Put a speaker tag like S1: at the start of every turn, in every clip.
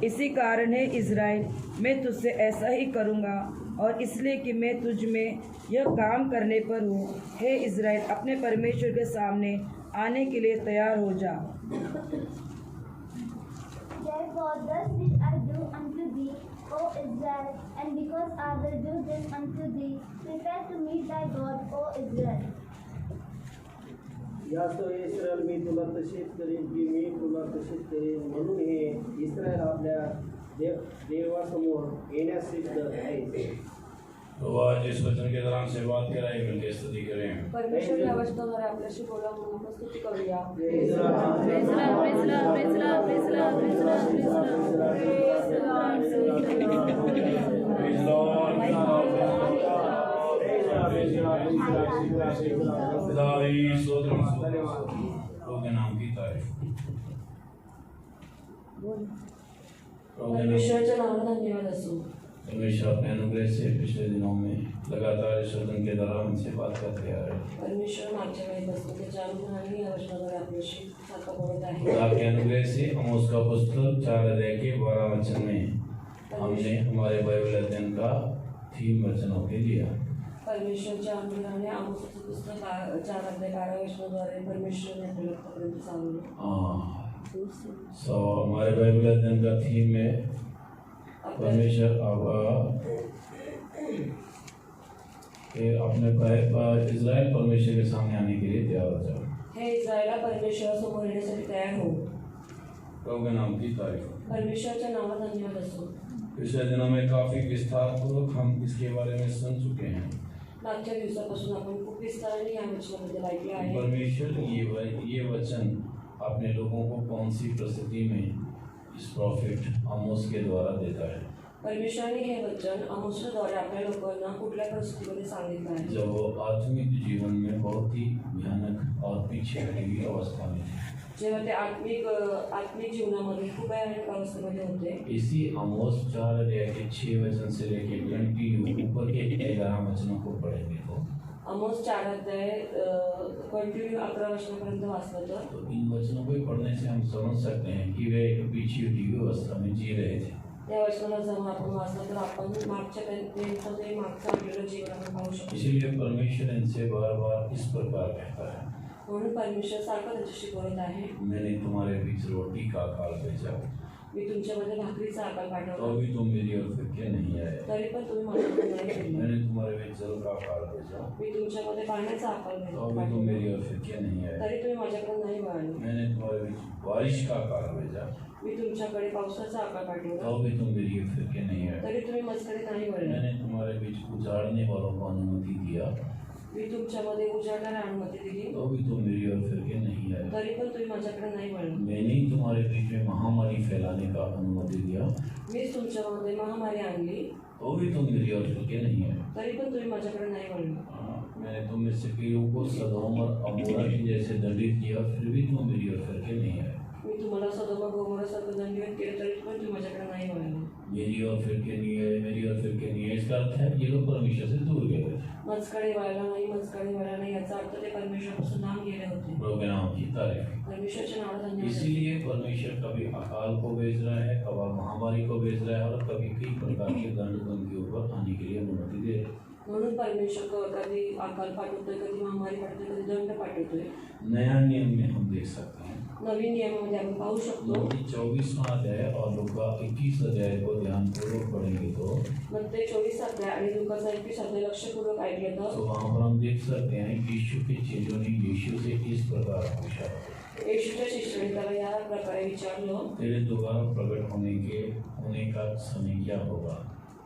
S1: इसी कारण है इज़राइल, मैं तुझसे ऐसा ही करूँगा, और इसलिए कि मैं तुझ में यह काम करने पर हूँ। हे इज़राइल, अपने परमेश्वर के सामने आने के लिए तैयार हो जा।
S2: Therefore, thus will I do unto thee, O Israel, and because I will do this unto thee, prepare to meet thy God, O Israel.
S3: यास्तव Israel मी तुला तसेच करेन की मी तुला तसेच करेन, म्हणून हे इस्रायल आपल्या देवासमोर येण्यास सिद्ध आहे।
S4: तो आज इस वचन के दौरान से बात कराई मिलकर स्तुति करें।
S1: परमेश्वर या वचनाद्वारे आपल्याशी बोला म्हणून आपण स्तुती करूया।
S4: नाम की तारीफ।
S1: परमेश्वराच्या नावाला धन्यवाद असो।
S4: परमेश्वर अपने अनुग्रह से पिछले दिनों में लगातार इस वचन के दौरान हमसे बात करते आ रहे हैं।
S1: परमेश्वर मागच्या वेळेपासून त्याच्या अनुग्रहाने या वचनाद्वारे आपल्याशी सारखं बोलत आहे।
S4: आपके अनुग्रह से हम उसका पुस्तक 4 अध्याय के 12 वचन में हमने हमारे बाइबल अध्ययन का 3 वचनों के लिया।
S1: परमेश्वरच्या अनुग्रहाने आमोसचं पुस्तक 4 अध्याय 12 वचनाद्वारे परमेश्वरने आपल्याला आतापर्यंत सांगितलं।
S4: सो हमारे बाइबल अध्ययन का थीम है परमेश्वर अपने इज़राइल परमेश्वर के सामने आने के लिए तैयार हो जाओ।
S1: हे इस्रायला परमेश्वरासमोर येण्यासाठी तयार हो।
S4: प्रभु के नाम की तारीफ।
S1: परमेश्वराच्या नावाला धन्यवाद असो।
S4: पिछले दिनों में काफ़ी विस्तारपूर्वक हम इसके बारे में सुन चुके हैं।
S1: मागच्या दिवसापासून आपण खूप विस्ताराने या वचनाबद्दल ऐकले आहे।
S4: परमेश्वर ये वचन अपने लोगों को कौन सी परिस्थिति में इस प्रॉफिट आमोस के द्वारा देता है।
S1: परमेश्वराने हे वचन आमोसद्वारे आपल्या लोकांना कुठल्या परिस्थितीमध्ये सांगितलं आहे।
S4: जब वो आत्मिक जीवन में बहुत ही भयानक और पीछे हटी हुई अवस्था में थे।
S1: जेव्हा ते आत्मिक जीवनामध्ये खूप भयानक अवस्थेमध्ये होते।
S4: इसी आमोस 4 अध्याय के 6 वचन से लेकर कंटिन्यू ऊपर के 11 वचनों को पढ़ेंगे
S1: आमोस 4 अध्याय कंटिन्यू 11 वचनापर्यंत वाचलं
S4: तो इन वचनों को पढ़ने से हम समझ सकते हैं कि वे एक पीछे हटी हुई अवस्था में जी रहे थे।
S1: त्या वचनाला जेव्हा आपण वाचलं तर आपण मागचं आपल्याला जीवन आपण पाहू शकतो।
S4: इसीलिए परमेश्वर इनसे बार-बार इस प्रकार कहता है,
S1: म्हणून परमेश्वर सारखं त्याच्याशी बोलत आहे,
S4: मैंने तुम्हारे बीच रोटी का अकाल भेजा,
S1: मी तुमच्यामध्ये भाकरीचा अकाल
S4: तो
S1: पाठवला,
S4: भी तुम मेरी ओर फिर के नहीं आए।
S1: तरी पण तुम्ही माझ्याकडे नाही फिरले।
S4: मैंने तुम्हारे बीच जल का अकाल भेजा,
S1: मी तुमच्यामध्ये पाण्याचा अकाल
S4: तो भी तुम मेरी ओर फिर के नहीं आए।
S1: तरी तुम्ही माझ्याकडे नाही वळाले।
S4: मैंने तुम्हारे बीच बारिश का अकाल भेजा,
S1: मी तुमच्याकडे पावसाचा अकाल पाठवला,
S4: तो भी तुम मेरी ओर फिर के नहीं आए।
S1: तरी तुम्ही माझ्याकडे नाही वळले।
S4: मैंने तुम्हारे बीच उजाड़ने वालों को अनुमति दिया,
S1: मी तुमच्यामध्ये उजाडण्याला अनुमती दिली,
S4: तो भी तुम मेरी ओर फिर के नहीं आए।
S1: तरी पण तुम्ही माझ्याकडे नाही वळले।
S4: मैंने तुम्हारे बीच में महामारी फैलाने का अनुमति दिया,
S1: मीच तुमच्यामध्ये महामारी आणली,
S4: तो भी तुम मेरी ओर फिर के नहीं आए।
S1: तरी पण तुम्ही माझ्याकडे नाही वळले।
S4: मैंने तुम में से कईयों को सदोम और अमोरा के जैसे दंडित किया, फिर भी तुम मेरी ओर फिर के नहीं आए।
S1: मी तुम्हाला सदोम गोमोरा सारखं दंडवत केलं, तरी पण तुम्ही माझ्याकडे नाही वळले।
S4: मेरी ओर फिर के नहीं आए, मेरी ओर फिर के नहीं आए, इसका अर्थ है ये लोग परमेश्वर से दूर गए थे।
S1: माझ्याकडे वळला नाही याचा अर्थ ते परमेश्वरापासून लांब गेले होते।
S4: प्रभु के नाम की तारीफ।
S1: परमेश्वराच्या नावाला धन्यवाद।
S4: इसीलिए परमेश्वर कभी अकाल को भेज रहा है, कभी महामारी को भेज रहा है, और कभी कई प्रकार के दंड उनके ऊपर आने के लिए अनुमति दे रहे हैं।
S1: म्हणून परमेश्वर कधी अकाल पाठवतोय, कधी महामारी पाठवतोय, कधी दंड पाठवतोय।
S4: नया नियम में हम देख सकते हैं,
S1: नवीन नियमामध्ये आपण पाहू शकतो।
S4: 24वां अध्याय और लूका 21 अध्याय को ध्यानपूर्वक पढ़ेंगे तो
S1: मत्ती 24 अध्याय आणि लूकाचा 21 अध्याय लक्षपूर्वक ऐकलं
S4: तो वहाँ पर हम देख सकते हैं कि यीशु के चेलों ने यीशु से इस प्रकार पूछा,
S1: येशूच्या शिष्याने त्याला या प्रकारे विचारलं,
S4: तेरे दोबारा प्रकट होने का समय क्या होगा।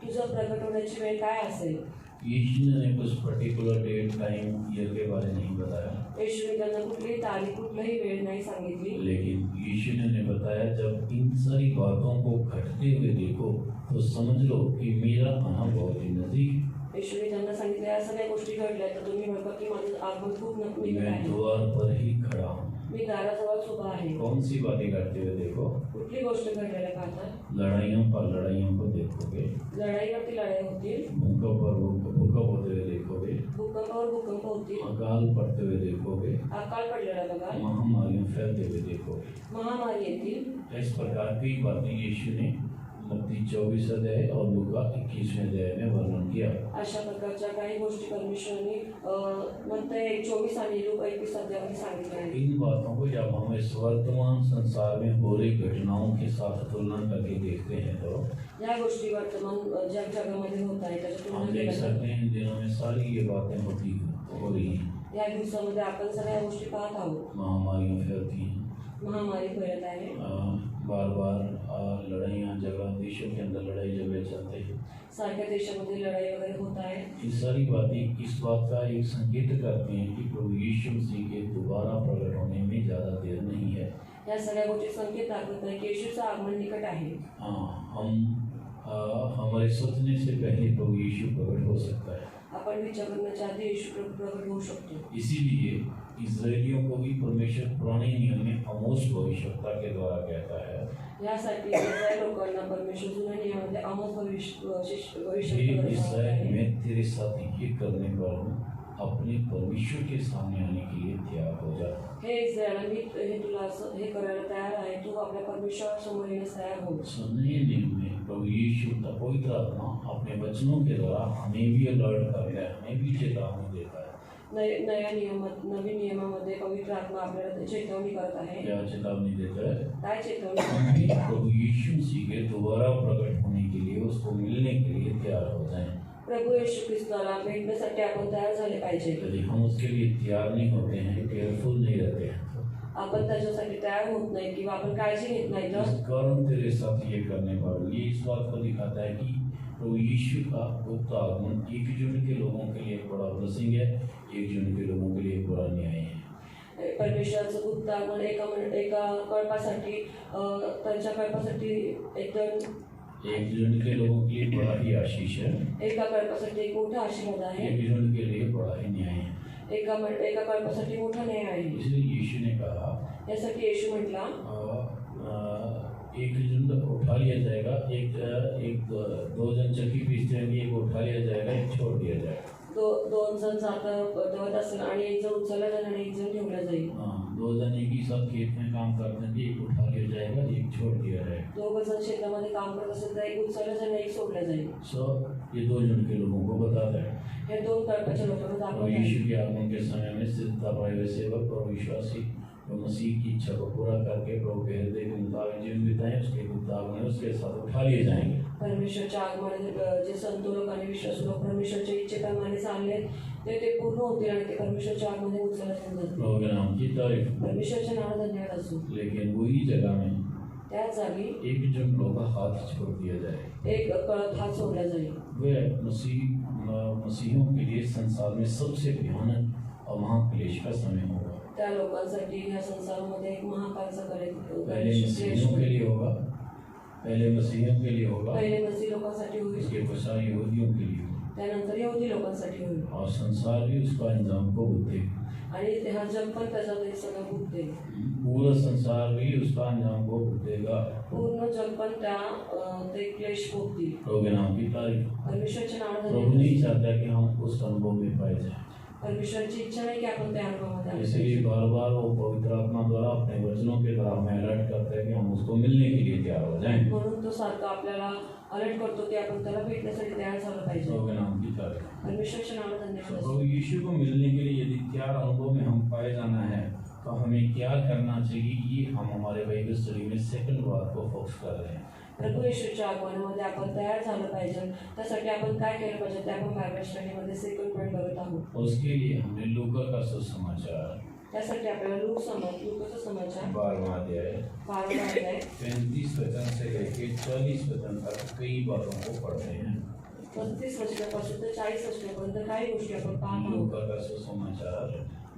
S1: तुझं प्रकट होण्याची वेळ काय असेल।
S4: यीशु ने कुछ पर्टिकुलर डेट टाइम ईयर के बारे नहीं बताया,
S1: येशूने त्यांना कुठलीही तारीख कुठलीही वेळ नाही सांगितली,
S4: लेकिन यीशु ने बताया जब इन सारी बातों को घटते हुए देखो तो समझ लो कि मेरा आना बहुत ही नजदीक है।
S1: येशूने त्यांना सांगितलं या सगळ्या गोष्टी घडल्या तर तुम्ही बघा की माझं आगमन खूप नजदीक
S4: मैं
S1: आहे।
S4: द्वार पर ही खड़ा हूँ,
S1: मी दाराजवळ उभा आहे.
S4: कौन सी बातें करते हुए देखो?
S1: कुठली गोष्ट घडलेल्या पाहता?
S4: लड़ाइयों पर लड़ाइयों को देखोगे,
S1: लढाईवरती लढाई होतील,
S4: भूकंप पर भूकंप होते हुए देखोगे,
S1: भूकंपावर भूकंप होतील,
S4: अकाल पड़ते हुए देखोगे,
S1: अकाल पडलेला बघाल,
S4: महामारियां फैलते हुए देखोगे।
S1: महामारी येतील.
S4: इस प्रकार कई बातें यीशु ने मत्ती 24 अध्याय और लूका 21वें अध्याय में वर्णन किया।
S1: अशा प्रकारच्या काही गोष्टी परमेश्वरांनी म्हणताय 24 आणि लूका 21 अध्यायामध्ये सांगितल्या आहेत.
S4: इन बातों को जब हम इस वर्तमान संसार में हो रही घटनाओं के साथ तुलना करके देखते हैं तो
S1: या गोष्टी वर्तमान जगामध्ये होत आहेत त्याच्या
S4: हम
S1: तुलना
S4: देख
S1: केल्या
S4: सकते हैं इन दिनों में सारी ये बातें हो रही हैं।
S1: या दिवसामध्ये आपण सगळ्या गोष्टी पाहत आहोत.
S4: महामारियां फैलती हैं,
S1: महामारी फैलत आहे,
S4: बार बार लड़ाइयाँ झगड़ा, देशों के अंदर लड़ाई झगड़े चलते हैं।
S1: सारख्या देशामध्ये लढाई वगैरे होत आहे.
S4: ये सारी बातें इस बात का एक संकेत करते हैं कि प्रभु यीशु मसीह के दोबारा प्रकट होने में ज़्यादा देर नहीं है।
S1: या सगळ्या गोष्टी संकेत दाखवत आहे की येशूचं आगमन निकट आहे.
S4: हमारे सोचने से पहले प्रभु यीशु प्रकट हो सकता है।
S1: आपण विचार करण्याच्या आधी येशू प्रकट होऊ शकतो.
S4: इसीलिए इस्राएलियों को भी परमेश्वर पुराने नियम में आमोस भविष्यवक्ता के द्वारा कहता है,
S1: यासाठी इस्रायल लोकांना परमेश्वर जुन्या नियमामध्ये आमोस
S4: हे इस्राएल मैं तेरे साथ ये करने पर हूँ, अपने परमेश्वर के सामने आने के लिए तैयार हो जा।
S1: हे इस्रायल मी हे तुला हे करायला तयार आहे, तू आपल्या परमेश्वरासमोर येण्यास तयार हो.
S4: नए नियम में प्रभु यीशु पवित्र आत्मा अपने वचनों के द्वारा हमें भी अलर्ट करता है, हमें भी चेतावनी देता है।
S1: नव्या नियमात नवीन नियमामध्ये पवित्र आत्मा आपल्याला चेतावणी करत आहे.
S4: क्या चेतावनी देता है?
S1: काय चेतावणी?
S4: हमें प्रभु यीशु मसीह के दोबारा प्रकट होने के लिए, उसको मिलने के लिए तैयार हो जाएं।
S1: प्रभू येशू ख्रिस्ताला भेटण्यासाठी आपण तयार झाले पाहिजे.
S4: यदि हम उसके लिए तैयार नहीं होते हैं, केयरफुल नहीं रहते हैं,
S1: आपण त्याच्यासाठी तयार होत नाही किंवा आपण काळजी घेत नाही तर
S4: इस कारण तेरे साथ ये करने पर ये इस बात को दिखाता है कि प्रभु यीशु का गुप्त आगमन एक जुन के लोगों के लिए एक बड़ा ब्लेसिंग है, एक जुन के लोगों के लिए एक बड़ा न्याय है।
S1: परमेश्वराचं गुप्त आगमन एका कल्पासाठी त्यांच्या कल्पासाठी एकदम
S4: एक जुन के लोगों के लिए बड़ा ही आशीष है,
S1: एका कल्पासाठी एक मोठा आशीर्वाद आहे,
S4: एक जुन के लिए बड़ा ही न्याय है।
S1: एका कल्पासाठी मोठा न्याय आहे.
S4: इसलिए यीशु ने कहा,
S1: यासाठी येशू म्हटला
S4: एक जुन उठा लिया जाएगा, एक दो जन चक्की पीसते हैं, एक उठा लिया जाएगा, एक छोड़ दिया जाएगा।
S1: दोन जण जात असेल आणि एक जण उचलला जाईल आणि एक जण ठेवला जाईल.
S4: दो जन एक ही साथ खेत में काम करते हैं, एक उठा लिया जाएगा, एक छोड़ दिया जाएगा।
S1: दोघं जण शेतामध्ये काम करत असेल तर एक उचलला जाईल आणि एक सोडला जाईल.
S4: ये दो जन के लोगों को बताता है।
S1: हे दोन कल्पाच्या लोकांना
S4: और
S1: दाखवत
S4: यीशु
S1: आहे.
S4: के आगमन के समय में सिद्धता पाए हुए सेवक और विश्वासी जो मसीह की इच्छा को पूरा करके प्रभु के हृदय के मुताबिक जीवन बिताएं, उसके मुताबिक में उसके साथ उठा लिए जाएंगे।
S1: परमेश्वरच्या आगमनात जे संत लोक आणि विश्वासू लोक परमेश्वरच्या इच्छेप्रमाणे चालले ते पूर्ण होतील आणि ते परमेश्वरच्या आगमनात उचलले जातील.
S4: प्रभु के नाम की तारीफ।
S1: परमेश्वरच्या नावाला धन्यवाद असो.
S4: लेकिन वही जगह में
S1: त्याच जागी
S4: एक जन लोगों का हाथ छोड़ दिया जाए,
S1: एक कळत हात सोडला जाईल.
S4: वह मसीहों के लिए संसार में सबसे भयानक और महाक्लेश का समय होगा।
S1: त्या लोकांसाठी या संसारामध्ये एक महाकालचा
S4: पहले मसीहियों के लिए होगा, पहले मसीहियों के लिए होगा,
S1: पहिले मसीह लोकांसाठी होईल,
S4: उसके पश्चात यहूदियों के लिए होगा,
S1: त्यानंतर यहुदी लोकांसाठी होईल
S4: और संसार भी उसका अंजाम को भुगतेगा।
S1: आणि हा जग पण त्याच्यात सगळं भुगते.
S4: पूरा संसार भी उसका अंजाम को भुगतेगा।
S1: पूर्ण जग पण ते क्लेश भोगतील.
S4: प्रभु के नाम की तारीफ।
S1: परमेश्वरच्या नावाला
S4: प्रभु
S1: धन्यवाद.
S4: नहीं चाहता कि हम उस अनुभव में पाए जाए,
S1: परमेश्वरची इच्छा नाही की आपण त्या अनुभवामध्ये आलो.
S4: इसलिए बार बार वो पवित्र आत्मा द्वारा अपने वचनों के द्वारा हमें अलर्ट करता है कि हम उसको मिलने के लिए तैयार हो जाएं।
S1: म्हणून तो सारखा आपल्याला अलर्ट करतो की आपण त्याला भेटण्यासाठी तयार झालं पाहिजे.
S4: प्रभु के नाम की तारीफ।
S1: परमेश्वरच्या नावाला धन्यवाद असो.
S4: प्रभु यीशु को मिलने के लिए यदि तैयार अनुभव में हम पाए जाना है तो हमें क्या करना चाहिए, ये हम हमारे बाइबल स्टडी में सेकंड बात को फोकस कर रहे हैं।
S1: प्रभू येशूच्या आगमनामध्ये आपण तयार झालं पाहिजे. त्यासाठी आपण काय केलं पाहिजे ते आपण बायबल स्टडीमध्ये सेकंड पॉईंट बघत आहोत.
S4: उसके लिए हमने लूका का सुसमाचार
S1: त्यासाठी आपल्याला लूकाचा समाचार
S4: 12वां अध्याय
S1: 12वां अध्याय
S4: 35 वचन से लेकर 40 वचन तक कई बातों को पढ़ते हैं।
S1: 35 वचनापासून ते 40 वचनापर्यंत काही गोष्टी आपण पाहत आहोत.
S4: लूका का सुसमाचार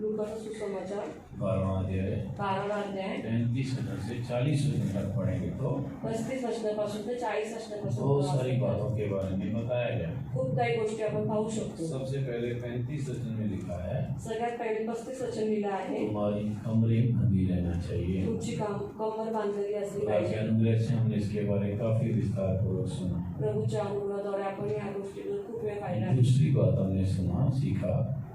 S1: लूकाचा सुसमाचार
S4: 12वां अध्याय
S1: 12वां अध्याय
S4: 35 35 वचन से 40 वचन तक पढ़ेंगे तो
S5: 35 वचनापासून ते 40 वचनापासून
S4: बहुत सारी
S5: वाचतो.
S4: बातों के बारे में बताया गया.
S5: खूप काही गोष्टी आपण पाहू शकतो.
S4: सबसे पहले 35 वचन में लिखा है
S5: सगळ्यात पहिले 35 वचन लिहिलं आहे,
S4: तुम्हारी कमरें बंधी रहना चाहिए.
S5: तुमची कमर बांधलेली असली
S4: खुदा के
S5: पाहिजे.
S4: अनुग्रह से हमने इसके बारे में काफी विस्तार पूर्वक सुना.
S5: प्रभूच्या अनुग्रहाद्वारे आपण या गोष्टीतून खूप वेळ पाहिला.
S4: दूसरी बात हमने सुना सीखा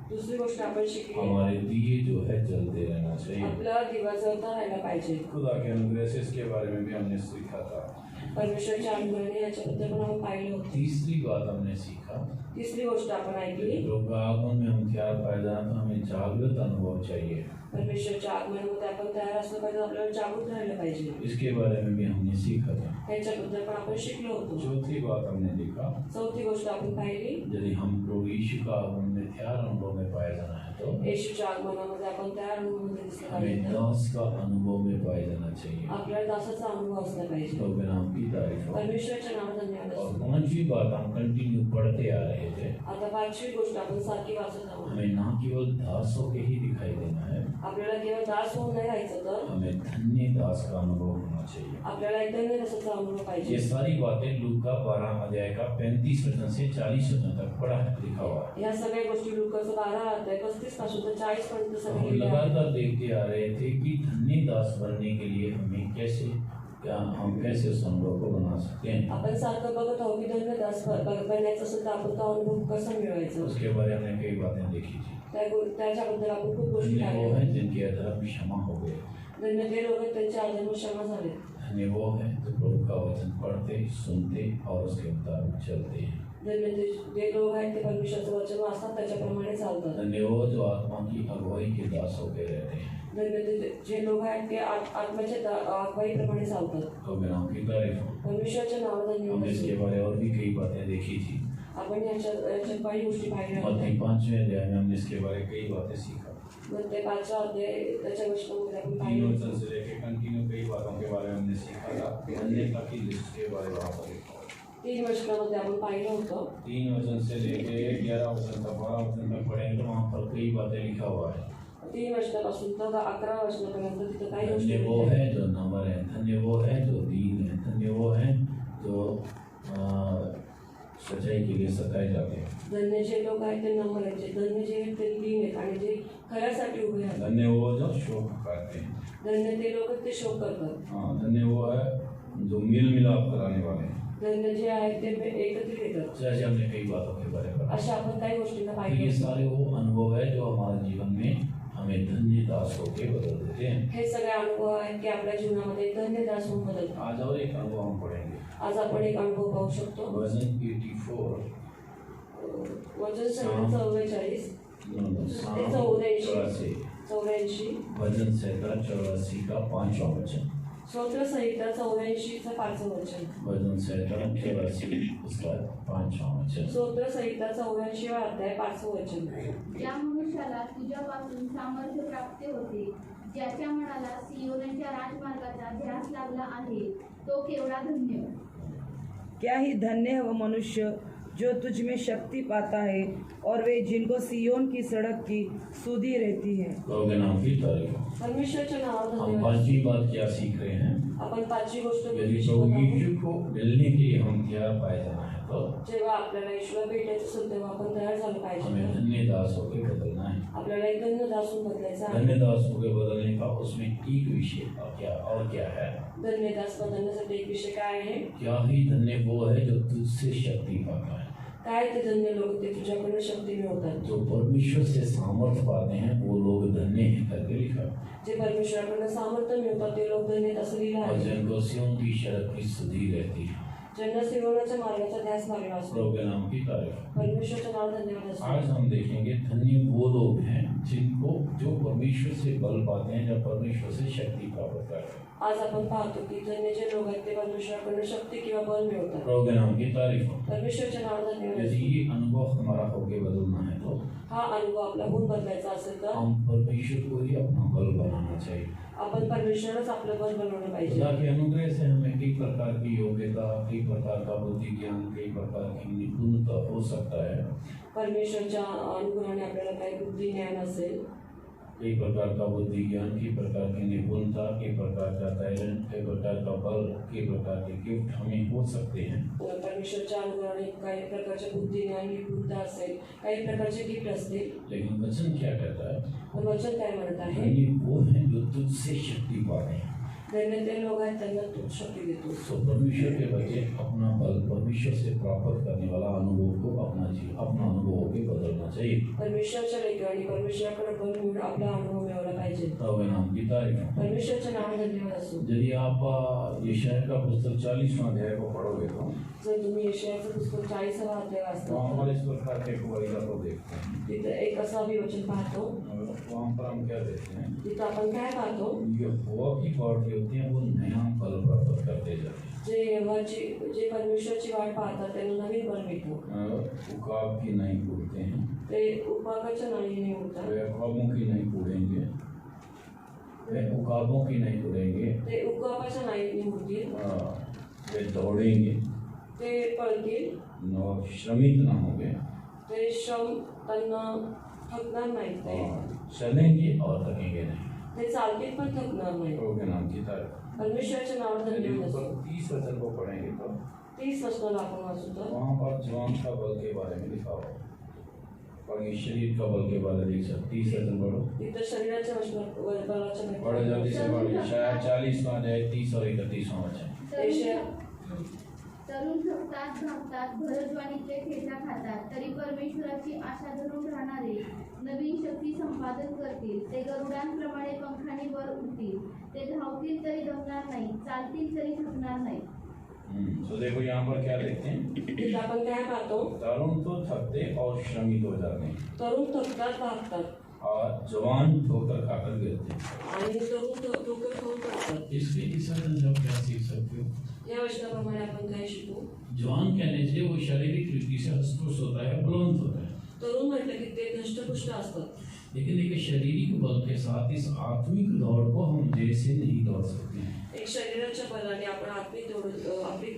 S5: दुसरी गोष्ट आपण शिकली,
S4: हमारे दिए जो है जलते रहना चाहिए.
S5: आपला दिवा जळता राहायला पाहिजे.
S4: खुदा के अनुग्रह से इसके बारे में भी हमने सीखा था.
S5: परमेश्वरच्या अनुग्रहाने याच्याबद्दल पण आपण पाहिलं होतं.
S4: तीसरी बात हमने सीखा
S5: तिसरी गोष्ट आपण ऐकली,
S4: लोग आगमन में हम तैयार पाए जाना तो हमें जागृत अनुभव चाहिए.
S5: परमेश्वरच्या आगमनामध्ये आपण तयार असलं पाहिजे, आपल्याला जागृत राहिलं पाहिजे.
S4: इसके बारे में भी हमने सीखा था.
S5: त्याच्याबद्दल पण आपण शिकलो होतो.
S4: चौथी बात हमने देखा
S5: चौथी गोष्ट आपण पाहिली,
S4: यदि हम प्रभु यीशु का आगमन में तैयार अनुभव में पाए जाना है तो
S5: येशूच्या आगमनामध्ये आपण तयार अनुभवामध्ये दिसलं
S4: हमें
S5: पाहिजे.
S4: दास का अनुभव में पाए जाना चाहिए.
S5: आपल्याला दासाचा अनुभव असला पाहिजे.
S4: तो नाम की तारीफ हो.
S5: परमेश्वरच्या नावात धन्यवाद
S4: और
S5: असतो.
S4: पांचवी बात हम कंटिन्यू पढ़ते आ रहे थे.
S5: आता 5वी गोष्ट आपण सारखी वाचत आहोत.
S4: हमें ना केवल दासों के ही दिखाई देना है,
S5: आपल्याला केवळ दास होऊन नाही राहायचं, तर
S4: हमें धन्य दास का अनुभव होना चाहिए.
S5: आपल्याला एक धन्य दासाचा अनुभव
S4: ये
S5: पाहिजे.
S4: सारी बातें लूका 12 अध्याय का 35 वचन से 40 वचन तक पढ़ा लिखा हुआ है.
S5: या सगळ्या गोष्टी लूकाचं 12 अध्याय 35 पासून तर 40 पर्यंत
S4: तो
S5: सगळे
S4: हम
S5: लिहिले आहे.
S4: लगातार देखते आ रहे थे कि धन्य दास बनने के लिए हमें हम कैसे उस अनुभव को बना सकते हैं.
S5: आपण सारखं बघत आहोत की धन्य दास बनायचं असेल तर आपण तो अनुभव कसा मिळवायचा.
S4: उसके बारे में हमने कई बातें देखी थी.
S5: त्याच्याबद्दल आपण खूप गोष्टी
S4: धन्य वो
S5: पाहिल्या.
S4: है जिनके अधर्म क्षमा हो गए.
S5: धन्य ते लोक त्यांच्या अधर्म क्षमा झाले.
S4: धन्य वो है जो प्रभु का वचन पढ़ते सुनते और उसके मुताबिक चलते हैं.
S5: धन्य जे लोक आहेत ते परमेश्वराचं वचन वाचतात, त्याच्याप्रमाणे चालतात.
S4: धन्य वो जो आत्मा की अगुवाई के दास होकर रहते हैं.
S5: धन्य जे लोक आहेत ते आत्म्याच्या अगुवाईप्रमाणे चालतात.
S4: तो नाम की तारीफ हो.
S5: परमेश्वराच्या नावात
S4: हमने
S5: धन्यवाद
S4: इसके
S5: असो.
S4: बारे और भी कई बातें देखी थी.
S5: आपण याच्यात काही गोष्टी पाहिल्या
S4: मत्ती
S5: होत्या.
S4: 5वें अध्याय में हमने इसके बारे में कई बातें सीखा.
S5: मग ते 5वा अध्याय त्याच्या गोष्टीमध्ये आपण
S4: 3
S5: पाहिलं
S4: वचन
S5: होतं.
S4: से लेकर कंटिन्यू कई बातों के बारे में हमने सीखा था. धन्यता की लिस्ट के बारे में वहाँ पर लिखा हुआ है.
S5: 3 वचनामध्ये आपण पाहिलं होतं.
S4: 3 वचन से लेके 11 वचन तक 12 वचन तक पढ़ेंगे तो वहाँ पर कई बातें लिखा हुआ है.
S5: 3 वचनापासून तर 11 वचनापर्यंत तिथं काही गोष्टी
S4: धन्य वो
S5: लिहिल्या आहेत.
S4: है जो नम्र है. धन्य वो है जो दीन है. धन्य वो है जो सच्चाई के लिए सताए जाते हैं.
S5: धन्य जे लोक आहेत ते नम्र आहेत. धन्य जे आहेत ते दीन आहेत आणि जे खऱ्यासाठी उभे आहेत.
S4: धन्य वो जो शोक करते हैं.
S5: धन्य ते लोक ते शोक करतात.
S4: हाँ, धन्य वो है जो मेल मिलाप कराने वाले हैं.
S5: धन्य जे आहेत ते एकत्रित येतात.
S4: जैसे हमने कई बातों के बारे में पढ़ा.
S5: अशा आपण काही गोष्टींना
S4: तो
S5: पाहिलं
S4: ये
S5: होतं.
S4: सारे वो अनुभव है जो हमारे जीवन में हमें धन्य दास होके बदल देते हैं.
S5: हे सगळे अनुभव आहेत की आपल्या जीवनामध्ये धन्य दास होऊन बदलतात.
S4: आज और एक अनुभव हम पढ़ेंगे.
S5: आज आपण एक अनुभव पाहू शकतो.
S4: वचन 84
S5: वचन संहिता 44
S4: Psalm 84
S5: 84
S4: भजन संहिता 84 का 5वां वचन.
S5: स्तोत्र संहिता 84चं 5वं वचन.
S4: भजन संहिता 84 उसका 5वां वचन.
S5: स्तोत्र संहिता 84 अध्याय 5वं वचन.
S2: ज्या मनुष्याला तुझ्यापासून सामर्थ्य प्राप्त होते, ज्याच्या मनाला सियोनच्या राजमार्गाचा ध्यास लागला आहे, तो केवढा धन्य.
S1: क्या ही धन्य है वो मनुष्य जो तुझ में शक्ति पाता है और वे जिनको सियोन की सड़क की सुधी रहती है.
S4: प्रभु के नाम की तारीफ हो.
S5: परमेश्वरच्या नावात
S4: हम
S5: धन्यवाद.
S4: पांचवी बात क्या सीख रहे हैं.
S5: आपण 5वी गोष्ट
S4: यदि
S5: शिकत
S4: प्रभु
S5: आहोत.
S4: यीशु को मिलने के लिए हम तैयार पाए जाना है तो
S5: जेव्हा आपल्याला येशूला भेटायचं असेल तेव्हा आपण तयार झालं पाहिजे.
S4: हमें धन्य दास होके बदलना है.
S5: आपल्याला एक धन्य दास होऊन बदलायचं आहे.
S4: धन्य दास होके बदलने का उसमें एक विषय क्या है.
S5: धन्य दास बदलण्यासाठी एक विषय काय आहे.
S4: क्या ही धन्य वो है जो तुझसे शक्ति पाता है.
S5: काय ते धन्य लोक ते तुझ्याकडून शक्ती मिळवतात.
S4: जो परमेश्वर से सामर्थ्य पाते हैं वो लोग धन्य हैं करके लिखा.
S5: जे परमेश्वराकडून सामर्थ्य मिळवतात ते लोक धन्य असं लिहिलं
S4: और
S5: आहे.
S4: जिनको सियोन की सड़क की सुधी रहती है.
S5: ज्यांना सिंहनाच्या मार्गाचा ध्यास लागला असतो.
S4: प्रभु के नाम की तारीफ.
S5: परमेश्वरचं नाव धन्यवाद असतो.
S4: आज हम देखेंगे धन्य वो लोग हैं जिनको जो परमेश्वर से बल पाते हैं, जब परमेश्वर से शक्ति प्राप्त करते हैं.
S5: आज आपण पाहतो की धन्य जे लोक आहेत ते परमेश्वराकडून शक्ती किंवा बल मिळवतात.
S4: प्रभु के नाम की तारीफ हो.
S5: परमेश्वरच्या नाव धन्यवाद
S4: यदि
S5: असतो.
S4: ये अनुभव हमारा होके बदलना है तो
S5: हा अनुभव आपला होऊन बदलायचा असेल तर
S4: हम परमेश्वर को ही अपना बल बनाना चाहिए.
S5: आपण परमेश्वरच आपलं बल बनवलं पाहिजे.
S4: खुदा के अनुग्रह से हमें कई प्रकार की योग्यता, कई प्रकार का बुद्धि ज्ञान, कई प्रकार की निपुणता हो सकता है.
S5: परमेश्वरच्या अनुग्रहाने आपल्याला काही बुद्धी ज्ञान असेल,
S4: कई प्रकार का बुद्धि ज्ञान, कई प्रकार की निपुणता क्षमता, कई प्रकार का टैलेंट, कई प्रकार का बल, कई प्रकार के गिफ्ट हमें हो सकते हैं,
S5: परमेश्वरच्या अनुग्रहाने काही प्रकारच्या बुद्धीने आणि बुद्ध असेल, काही प्रकारचे गिफ्ट असतील,
S4: लेकिन वचन क्या कहता है?
S5: पण वचन काय म्हणत आहे?
S4: धन्य वो हैं जो तुझसे शक्ति पाए।
S5: धन्य ते लोक आहेत त्यांना तू शक्ती देतो।
S4: तो परमेश्वर के बच्चे अपना बल परमेश्वर से प्राप्त करने वाला अनुभव को अपना अनुभव के बदलना चाहिए।
S5: परमेश्वरच्या लेकरांनी परमेश्वराकडे बल मिळून आपला अनुभव मिळवला पाहिजे।
S4: प्रभु नाम की तारीफ।
S5: परमेश्वरच्या नावाने धन्यवाद असो।
S4: यदि आप यशाया का पुस्तक 40वां अध्याय को पढ़ोगे तो
S5: जर तुम्ही यशायाचं पुस्तक 40वा अध्याय
S4: वहाँ
S5: वाचता
S4: पर इस प्रकार के एक वरिता को देखते हैं।
S5: तिथे एक असा विवचन पाहतो,
S4: वहाँ पर हम क्या देखते हैं?
S5: तिथं आपण काय पाहतो?
S4: यहोवा की बाट जो होती है वो नया फल प्राप्त करते जाते
S5: जे परमेश्वरची वाट पाहतात त्यांना नवीन बल मिळतो।
S4: हैं। उकाब की नहीं उड़ते हैं,
S5: ते उपाकाच्या नाळीने उडतात,
S4: वे अकाबों की नहीं उड़ेंगे, वे उकाबों की नहीं उड़ेंगे,
S5: ते उकाबाच्या नाळीने उडतील,
S4: वे दौड़ेंगे,
S5: ते पळतील,
S4: श्रमित ना होंगे,
S5: ते श्रम त्यांना थकणार नाहीत, ते
S4: चलेंगे और थकेंगे नहीं।
S5: ते चालतील पण थकणार नाही।
S4: प्रभु के नाम की तारीफ।
S5: परमेश्वराच्या नावाने
S4: यदि
S5: धन्यवाद
S4: ऊपर
S5: असो।
S4: 30 वचन को पढ़ेंगे तो
S5: 30 वचनाला आपण वाचू तर
S4: वहाँ पर जवान का बल के बारे में लिखा हुआ है, और ये शरीर का बल के बारे में देख सकते। 30 वचन पढ़ो,
S5: तिथं शरीराच्या बलाच्या
S4: पढ़ो जल्दी से पढ़ो। शायद 40वां अध्याय 30 और 31वां वचन।
S5: यशाया
S2: तरुण थकतात, भागतात, भरजवानीचे ठेचा खातात, तरी परमेश्वराची आशा धरून राहणारे नवीन शक्ती संपादन करतील। ते गरुडांप्रमाणे पंखाने वर उडतील, ते धावतील तरी दमणार नाही, चालतील तरी थकणार नाही।
S4: तो देखो यहाँ पर क्या देखते हैं?
S5: तिथं आपण काय पाहतो?
S4: तरुण तो थकते और श्रमित हो जाते हैं,
S5: तरुण थकतात, भागतात,
S4: और जवान ठोकर खाकर गिरते हैं।
S5: आणि तरुण ठोकर खाऊन पडतात।
S4: इसलिए इस वचन से आप क्या सीख सकते हो?
S5: या वचनाप्रमाणे आपण काय शिकू?
S4: जवान कहने से वो शारीरिक रीति से हस्तपुष्ट होता है, बलवंत होता है,
S5: तरुण म्हटलं की ते धष्टपुष्ट असतात,
S4: लेकिन एक शारीरिक बल के साथ इस आत्मिक दौड़ को हम जैसे नहीं दौड़ सकते हैं।
S5: एक शरीराच्या बलाने आपण आपली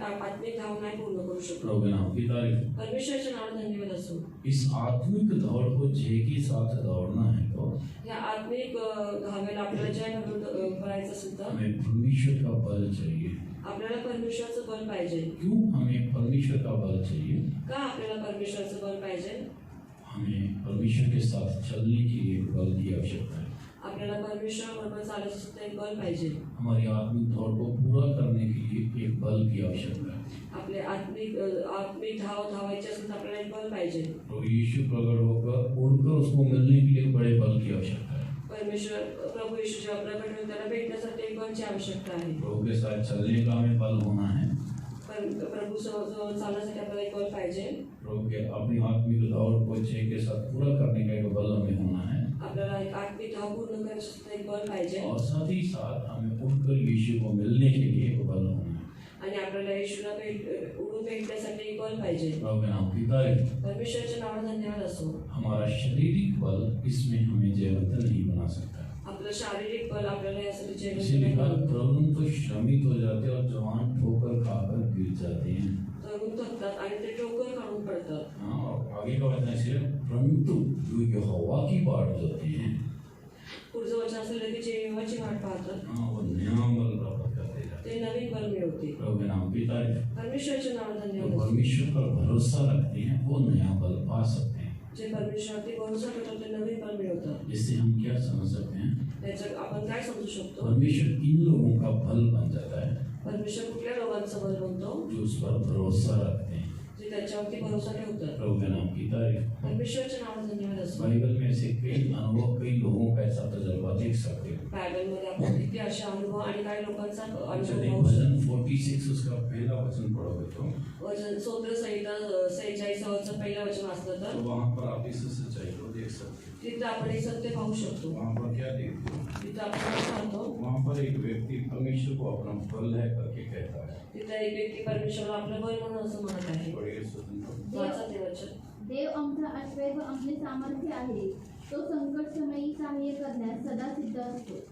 S5: आत्मिक धाव नाही पूर्ण करू शकतो।
S4: प्रभु के नाम की तारीफ।
S5: परमेश्वराच्या नावाने धन्यवाद असो।
S4: इस आत्मिक दौड़ को जय के साथ दौड़ना है तो
S5: या आत्मिक धावेला आपल्याला जय म्हणून करायचं असेल तर
S4: हमें परमेश्वर का बल चाहिए।
S5: आपल्याला परमेश्वराचं बल पाहिजे।
S4: क्यों हमें परमेश्वर का बल चाहिए?
S5: का आपल्याला परमेश्वराचं बल पाहिजे?
S4: हमें परमेश्वर के साथ चलने के लिए बल की आवश्यकता है।
S5: आपल्याला परमेश्वराबरोबर चालायचं असेल तर एक बल पाहिजे।
S4: हमारी आत्मिक दौड़ को पूरा करने के लिए एक बल की आवश्यकता है।
S5: आपले आत्मिक धावायची असेल तर आपल्याला एक बल पाहिजे।
S4: तो यीशु प्रकट होकर उड़कर उसको मिलने के लिए बड़े बल की आवश्यकता है।
S5: प्रभु यीशु जेव्हा प्रकट होईल त्याला भेटण्यासाठी एक बलची आवश्यकता आहे।
S4: प्रभु के साथ चलने का हमें बल होना है।
S5: प्रभु जवळ चालण्यासाठी आपल्याला एक बल पाहिजे।
S4: प्रभु के अपनी आत्मिक दौड़ को जय के साथ पूरा करने का एक बल हमें होना है।
S5: आपल्याला एक आत्मिक धाव पूर्ण करण्यासाठी एक बल पाहिजे,
S4: और साथ ही साथ हमें उड़कर यीशु को मिलने के लिए एक बल होना है।
S5: आणि आपल्याला येशूला उडून भेटण्यासाठी एक बल पाहिजे।
S4: प्रभु के नाम की तारीफ।
S5: परमेश्वराच्या नावाने धन्यवाद असो।
S4: हमारा शारीरिक बल इसमें हमें जयवंत नहीं बना सकता।
S5: आपलं शारीरिक बल आपल्याला यासाठी
S4: इसीलिए तरुण तो श्रमित हो जाते हैं और जवान ठोकर खाकर गिर जाते हैं।
S5: तरुण थकतात आणि ते ठोकर खाऊन पडतात।
S4: हाँ, और आगे का वचन ऐसे है, परंतु जो यहोवा की बाट होती है,
S5: पुढचं वचन असेल की जे यहोवाची वाट पाहतात
S4: हाँ, वो नया बल प्राप्त करते जाते
S5: ते नवीन बल मिळवतील।
S4: हैं। प्रभु के नाम की तारीफ।
S5: परमेश्वराच्या नावाने
S4: जो
S5: धन्यवाद असो।
S4: परमेश्वर पर भरोसा रखते हैं वो नया बल पा सकते हैं।
S5: जे परमेश्वरावरती भरोसा ठेवतात ते नवीन बल मिळवतात।
S4: इससे हम क्या समझ सकते हैं?
S5: त्याच्यात आपण काय समजू शकतो?
S4: परमेश्वर इन लोगों का बल बन जाता है
S5: परमेश्वर कुठल्या लोकांचं बल बनतो?
S4: जो उस पर भरोसा रखते हैं।
S5: जे त्याच्यावरती भरोसा ठेवतात।
S4: प्रभु के नाम की तारीफ।
S5: परमेश्वराच्या नावाने धन्यवाद असो।
S4: बाइबल में ऐसे कई अनुभव, कई लोगों का ऐसा तजुर्बा देख सकते हो।
S5: बायबलमध्ये आपण किती असे अनुभव आणि काही लोकांचा
S4: अच्छा,
S5: अनुभव
S4: एक
S5: पाहू
S4: भजन 46 उसका पहला वचन पढ़ोगे तो
S5: वचन स्तोत्र संहिता 46 पहिलं वचन वाचलं तर
S4: वहाँ पर आप इस सच्चाई को देख सकते हो।
S5: तिथं आपण हे सत्य पाहू शकतो।
S4: वहाँ पर क्या देखते हो?
S5: तिथं आपण काय पाहतो?
S4: वहाँ पर एक व्यक्ति परमेश्वर को अपना बल है करके कहता है।
S5: तिथं एक व्यक्ती परमेश्वरला आपलं बल म्हणून असं म्हणत आहे।
S4: पढ़िए स्वतंत्र।
S5: वाचा ते वचन।
S2: देव आमचा आश्रय व आमचे सामर्थ्य आहे, तो संकट समयी सहाय्य करण्यास सदा सिद्ध असतो।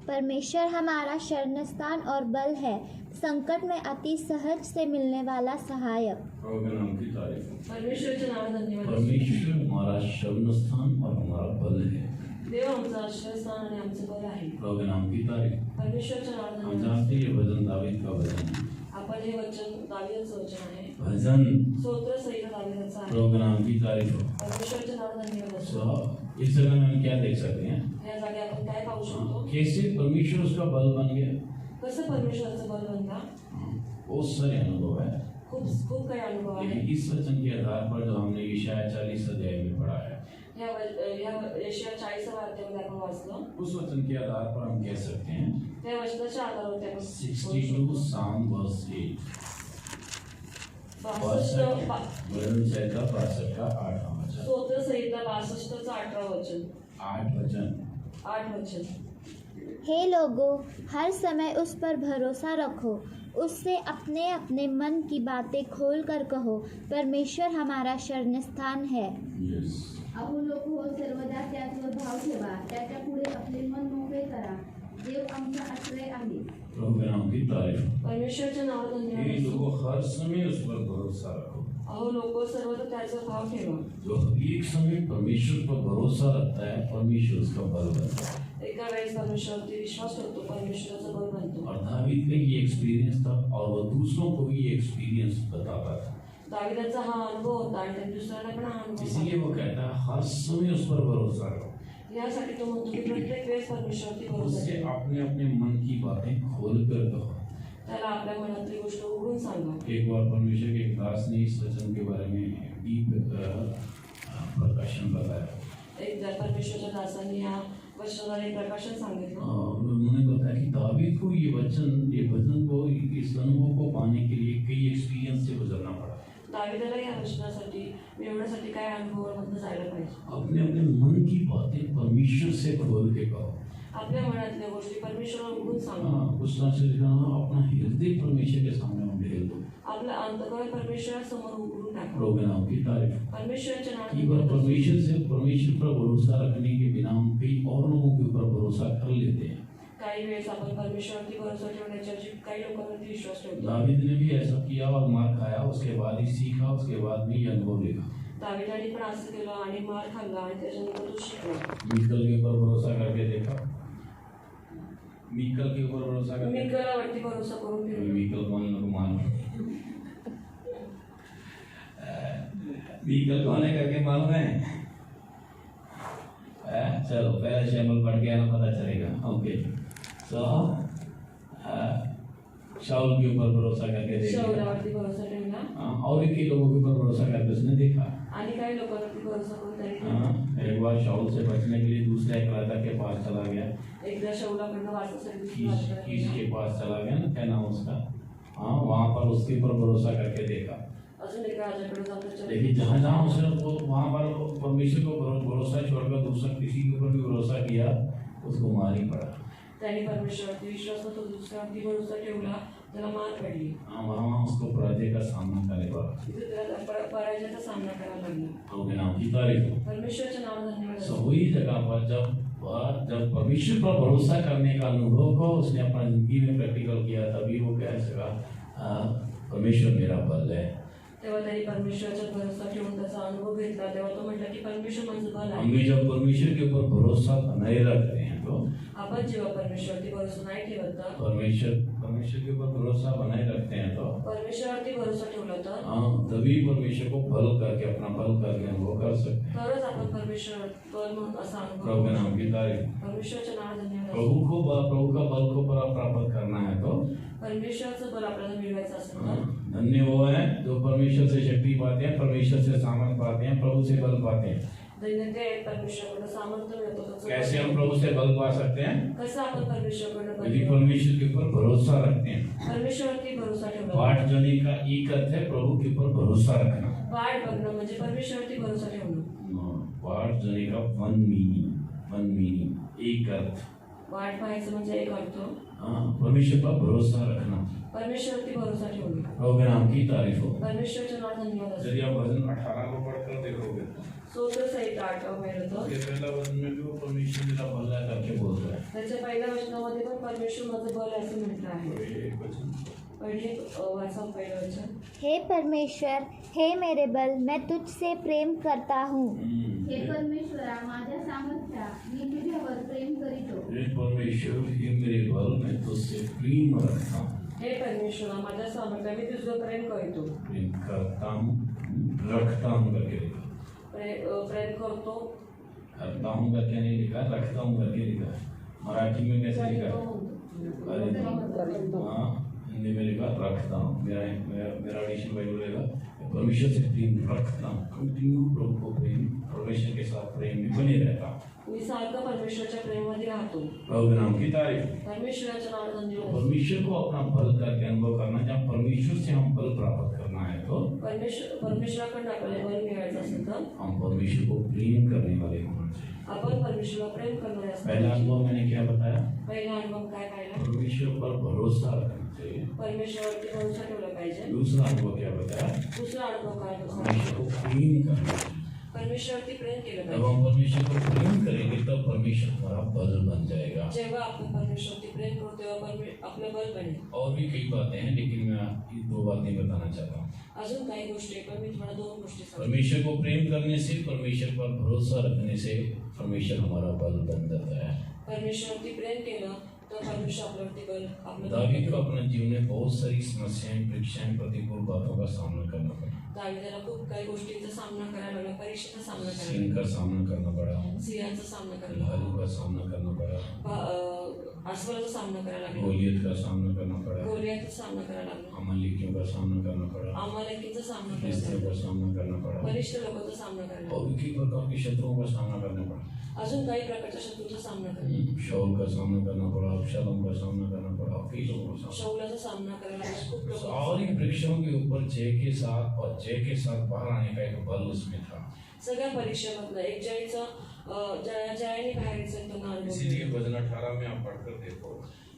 S2: परमेश्वर हमारा शरणस्थान और बल है, संकट में अति सहज से मिलने वाला सहायक।
S4: प्रभु के नाम की तारीफ।
S5: परमेश्वराच्या नावाने धन्यवाद असो।
S4: परमेश्वर हमारा शरण स्थान और हमारा बल है।
S5: देव आमचं आश्रयस्थान आणि आमचं बल आहे.
S4: प्रभु के नाम की तारीफ.
S5: परमेश्वरच्या
S4: हम
S5: नावाने
S4: जानते हैं ये भजन दावीद का भजन है.
S5: आपण हे वचन दावीदाचं वचन आहे.
S4: भजन
S5: स्तोत्र संहिता दावीदाचं आहे.
S4: प्रभु के नाम की तारीफ हो.
S5: परमेश्वरच्या नावाने धन्यवाद असो.
S4: तो इस जगह में हम क्या देख सकते हैं?
S5: या जागी आपण काय पाहू शकतो?
S4: कैसे परमेश्वर उसका बल बन गया.
S5: कसं परमेश्वराचं बल बनला.
S4: बहुत सारे अनुभव है.
S5: खूप खूप काही अनुभव आहे.
S4: लेकिन इस वचन के आधार पर जो हमने यशायाह 40 अध्याय में पढ़ा है,
S5: या यशायाह 40व्या अध्यायामध्ये आपण वाचलं.
S4: उस वचन के आधार पर हम कह सकते हैं
S5: त्या वचनाच्या आधारावर आपण
S4: 62 Psalm verse 8.
S5: 62
S4: भजन संहिता 62 का 8वां वचन.
S5: स्तोत्र संहिता 62चं 8वां वचन.
S4: 8 वचन.
S5: 8 वचन.
S6: हे लोगों, हर समय उस पर भरोसा रखो, उससे अपने अपने मन की बातें खोल कर कहो, परमेश्वर हमारा शरणस्थान है.
S4: Yes.
S2: अहो लोक हो, सर्वदा त्याचवर भाव ठेवा, त्याच्या पुढे आपले मन मोकळे करा. देव आमचा आश्रय आहे.
S4: प्रभु के नाम की तारीफ.
S5: परमेश्वरच्या नावाने धन्यवाद
S4: ये
S5: असो.
S4: लोगों हर समय उस पर भरोसा रखो.
S5: अहो लोक सर्वदा त्याचा भाव ठेवा.
S4: जो एक समय परमेश्वर पर भरोसा रखता है, परमेश्वर उसका बल बनता है.
S5: एका वेळेस परमेश्वरवरती विश्वास करतो, परमेश्वराचा बल बनतो.
S4: और दावीद का ये एक्सपीरियंस था और वो दूसरों को भी ये एक्सपीरियंस बताता था.
S5: दाविदाचा हा अनुभव होता आणि त्यांनी दुसऱ्यांना पण हा अनुभव
S4: इसीलिए वो कहता है हर समय उस पर भरोसा रखो.
S5: यासाठी तो म्हणतो की प्रत्येक वेळेस परमेश्वरवरती भरोसा
S4: उससे
S5: ठेवा.
S4: अपने अपने मन की बातें खोल कर कहो.
S5: त्याला आपल्या मनातली गोष्ट उघडून सांगा.
S4: एक बार परमेश्वर के एक दास ने इस वचन के बारे में डीप प्रकाशन बताया.
S5: एकदा परमेश्वरच्या दासांनी या वचनाद्वारे प्रकाशन सांगितलं.
S4: उन्होंने बताया कि दावीद को ये वचन को, इस अनुभव को पाने के लिए कई एक्सपीरियंस से गुजरना पड़ा.
S5: दाविदाला या वचनासाठी मिळवण्यासाठी काय अनुभवामधून जायला पाहिजे.
S4: अपने अपने मन की बातें परमेश्वर से खोल के कहो.
S5: आपल्या मनातल्या गोष्टी परमेश्वराला उघडून सांगा.
S4: कुछ ना अपना हृदय परमेश्वर के सामने उंडेल दो.
S5: आपला अंतःकरण परमेश्वरासमोर उघडून टाका.
S4: प्रभु के नाम की तारीफ.
S5: परमेश्वराच्या
S4: कई बार
S5: नावाने
S4: परमेश्वर पर भरोसा रखने के बिना हम कई और लोगों के ऊपर भरोसा कर लेते हैं.
S5: काही वेळेस आपण परमेश्वरावरती भरोसा ठेवण्याच्या ऐवजी काही लोकांवरती विश्वास ठेवतो.
S4: दावीद ने भी ऐसा किया और मार खाया, उसके बाद ही सीखा, उसके बाद में ये अनुभव लिखा.
S5: दाविदाने पण असं केलं आणि मार खाल्ला आणि त्याच्यानंतर तो शिकला.
S4: मीकल के ऊपर भरोसा करके देखा. मीकल के ऊपर भरोसा करके
S5: मिकायावरती भरोसा करून ठेवला.
S4: मीकल कौन है, मालूम? मीकल कौन है करके मालूम है? चलो पहला शैमल पढ़ के आना पता चलेगा. ओके. तो शाऊल के ऊपर भरोसा करके देखा.
S5: शाऊलावरती भरोसा ठेवला
S4: और कई लोगों के ऊपर भरोसा करके उसने देखा.
S5: आणि काही लोकांवरती भरोसा करून त्यांनी
S4: एक बार शाऊल से बचने के लिए दूसरे एक राजा के पास चला गया.
S5: एकदा शाऊलाकडनं वाचण्यासाठी
S4: कीश के पास चला गया ना, क्या नाम उसका. वहाँ पर उसके ऊपर भरोसा करके देखा.
S5: अजून एका राजाकडे जाऊन त्याच्यावर
S4: लेकिन जहाँ जहाँ उसने वो वहाँ पर परमेश्वर को भरोसा छोड़कर दूसरा किसी के ऊपर भी भरोसा किया, उसको मार ही पड़ा.
S5: त्यांनी परमेश्वरावरती विश्वास नव्हता, दुसऱ्यावरती भरोसा ठेवला, त्याला मार पडली.
S4: वहाँ उसको पराजय का सामना करने पड़ा.
S5: तिथे त्याला पराजयाचा सामना करावा लागला.
S4: प्रभु के नाम की तारीफ हो.
S5: परमेश्वराच्या नावाने धन्यवाद
S4: सो
S5: असो.
S4: वही जगह पर जब परमेश्वर पर भरोसा करने का अनुभव को उसने अपना जिंदगी में प्रैक्टिकल किया, तभी वो कह सका परमेश्वर मेरा बल है.
S5: तेव्हा त्यांनी परमेश्वराच्या भरोसा ठेवून त्याचा अनुभव घेतला. तेव्हा तो म्हटला की परमेश्वर माझं बल आहे.
S4: हमें जब परमेश्वर के ऊपर भरोसा बनाए रखते हैं तो
S5: आपण जेव्हा परमेश्वरवरती भरोसा नाही ठेवत तर
S4: परमेश्वर के ऊपर भरोसा बनाए रखते हैं तो
S5: परमेश्वरावरती भरोसा ठेवला तर
S4: तभी परमेश्वर को बल करके अपना बल करके अनुभव कर सकते हैं.
S5: तरच आपण परमेश्वर बल म्हणून असा
S4: प्रभु के
S5: अनुभव
S4: नाम की तारीफ.
S5: परमेश्वराच्या नावाने धन्यवाद असो.
S4: प्रभु का बल को प्राप्त करना है तो
S5: परमेश्वराचं बल आपल्याला मिळवायचं असेल तर
S4: धन्य वो है जो परमेश्वर से शक्ति पाते हैं, परमेश्वर से सामर्थ पाते हैं, प्रभु से बल पाते हैं.
S5: धन्य ते आहेत परमेश्वराकडून सामर्थ्य मिळतो.
S4: कैसे हम प्रभु से बल पा सकते हैं?
S5: कसं आपण परमेश्वराकडून बल
S4: यदि
S5: घेऊ?
S4: परमेश्वर के ऊपर भरोसा रखते हैं.
S5: परमेश्वरावरती भरोसा ठेवला.
S4: पाठ जने का एक अर्थ है प्रभु के ऊपर भरोसा रखना.
S5: वाट बघणं म्हणजे परमेश्वरावरती भरोसा ठेवणं.
S4: पाठ जने का वन मीनिंग एक अर्थ.
S5: वाट पाहायचं म्हणजे एक अर्थ
S4: परमेश्वर पर भरोसा रखना.
S5: परमेश्वरावरती भरोसा ठेवणं.
S4: प्रभु के नाम की तारीफ हो.
S5: परमेश्वराच्या नावाने धन्यवाद असो.
S4: यदि आप भजन 18 को पढ़कर देखोगे
S5: स्तोत्र संहिता 8 मिळत.
S4: उसके पहला वचन में भी वो परमेश्वर मेरा बल है करके बोल रहा है.
S5: त्याच्या पहिल्या वचनामध्ये पण परमेश्वर माझं बल आहे असं म्हटलं आहे.
S4: तो ये एक वचन
S5: पहिले वाचा पहिलं वचन.
S6: हे परमेश्वर, हे मेरे बल, मैं तुझसे प्रेम करता हूँ.
S2: हे परमेश्वरा माझ्या सामर्थ्या, मी तुझे
S4: परमेश्वर हे मेरे बल में तुझसे प्रेम रखता हूँ
S5: हे परमेश्वरा माझ्या सामर्थ्या मी तुझं प्रेम करतो
S4: प्रेम करता हूँ रखता हूँ करके लिखा
S5: प्रेम करतो
S4: करता हूँ करके नहीं लिखा रखता हूँ करके लिखा है मराठी में कैसे लिखा है हाँ हिंदी में लिखा रखता हूँ मेरा एडिशन बाइबल रहेगा परमेश्वर से प्रेम रखता हूँ कंटिन्यू प्रभु को प्रेम परमेश्वर के साथ प्रेम में बने रहता हूँ
S5: मी सारखं परमेश्वराच्या प्रेमामध्ये राहतो
S4: प्रभु के नाम की तारीफ
S5: परमेश्वराच्या नावाने धन्यवाद
S4: परमेश्वर को अपना बल करके अनुभव करना जब परमेश्वर से हम बल प्राप्त करना है तो
S5: परमेश्वराकडे आपल्याला बल मिळायचं असेल तर
S4: हम परमेश्वर को प्रेम करने वाले होना चाहिए
S5: आपण परमेश्वराला प्रेम करणारे
S4: पहला
S5: असतो
S4: अनुभव मैंने क्या बताया
S5: पहिला अनुभव काय पाहिला
S4: परमेश्वर पर भरोसा रखना चाहिए
S5: परमेश्वरावरती भरोसा ठेवला पाहिजे
S4: दूसरा अनुभव क्या बताया
S5: दुसरा अनुभव काय होता
S4: परमेश्वर को प्रेम करना चाहिए
S5: परमेश्वरावरती प्रेम केलं
S4: जब
S5: पाहिजे
S4: हम परमेश्वर को प्रेम करेंगे तब परमेश्वर हमारा बल बन जाएगा
S5: जेव्हा आपण परमेश्वरावरती प्रेम करू तेव्हा आपलं बल बनेल
S4: और भी कई बातें हैं लेकिन मैं ये दो बातें बताना चाहता हूँ
S5: अजून काही गोष्टी आहे, पण मी तुम्हाला दोन गोष्टी सांगतो
S4: परमेश्वर को प्रेम करने से परमेश्वर पर भरोसा रखने से परमेश्वर हमारा बल बन जाता है
S5: परमेश्वरावरती प्रेम केलं तर परमेश्वर आपल्यावरती बल आपलं
S4: दावीद को अपने जीवन में बहुत सारी समस्याएं परीक्षाएं प्रतिकूल बातों का सामना करना पड़ा
S5: दाविदाला खूप काही गोष्टींचा सामना करायला लागला परीक्षेचा सामना करायला
S4: सिंह का सामना करना पड़ा
S5: लागला सिंहाचा सामना करायला लागला
S4: भालू का सामना करना पड़ा
S5: अस्वलाचा सामना करायला लागला
S4: गोलियत का सामना करना पड़ा
S5: गोलियाचा सामना करायला लागला
S4: अमलिकियों का सामना करना पड़ा
S5: अमालेकीचा सामना करायला
S4: फिलिस्तीयों का सामना करना पड़ा
S5: वरिष्ठ लोकांचा सामना करायला
S4: और भी कई प्रकार के शत्रुओं का सामना करना पड़ा
S5: लागला अजून काही प्रकारच्या शत्रूचा सामना करायला
S4: शाऊल का सामना करना पड़ा अबशालोम का सामना करना पड़ा कई लोगों का सामना
S5: शौलाचा सामना करायला लागला खूप लोक
S4: सारी वृक्षों के ऊपर जय के साथ और जय के साथ बाहर आने का एक बल उसमें था
S5: सगळ्या परीक्षेमधलं एक जयचा जयाने बाहेर यायचं त्यांना अनुभव
S4: इसीलिए वचन 18 में आप पढ़कर देखो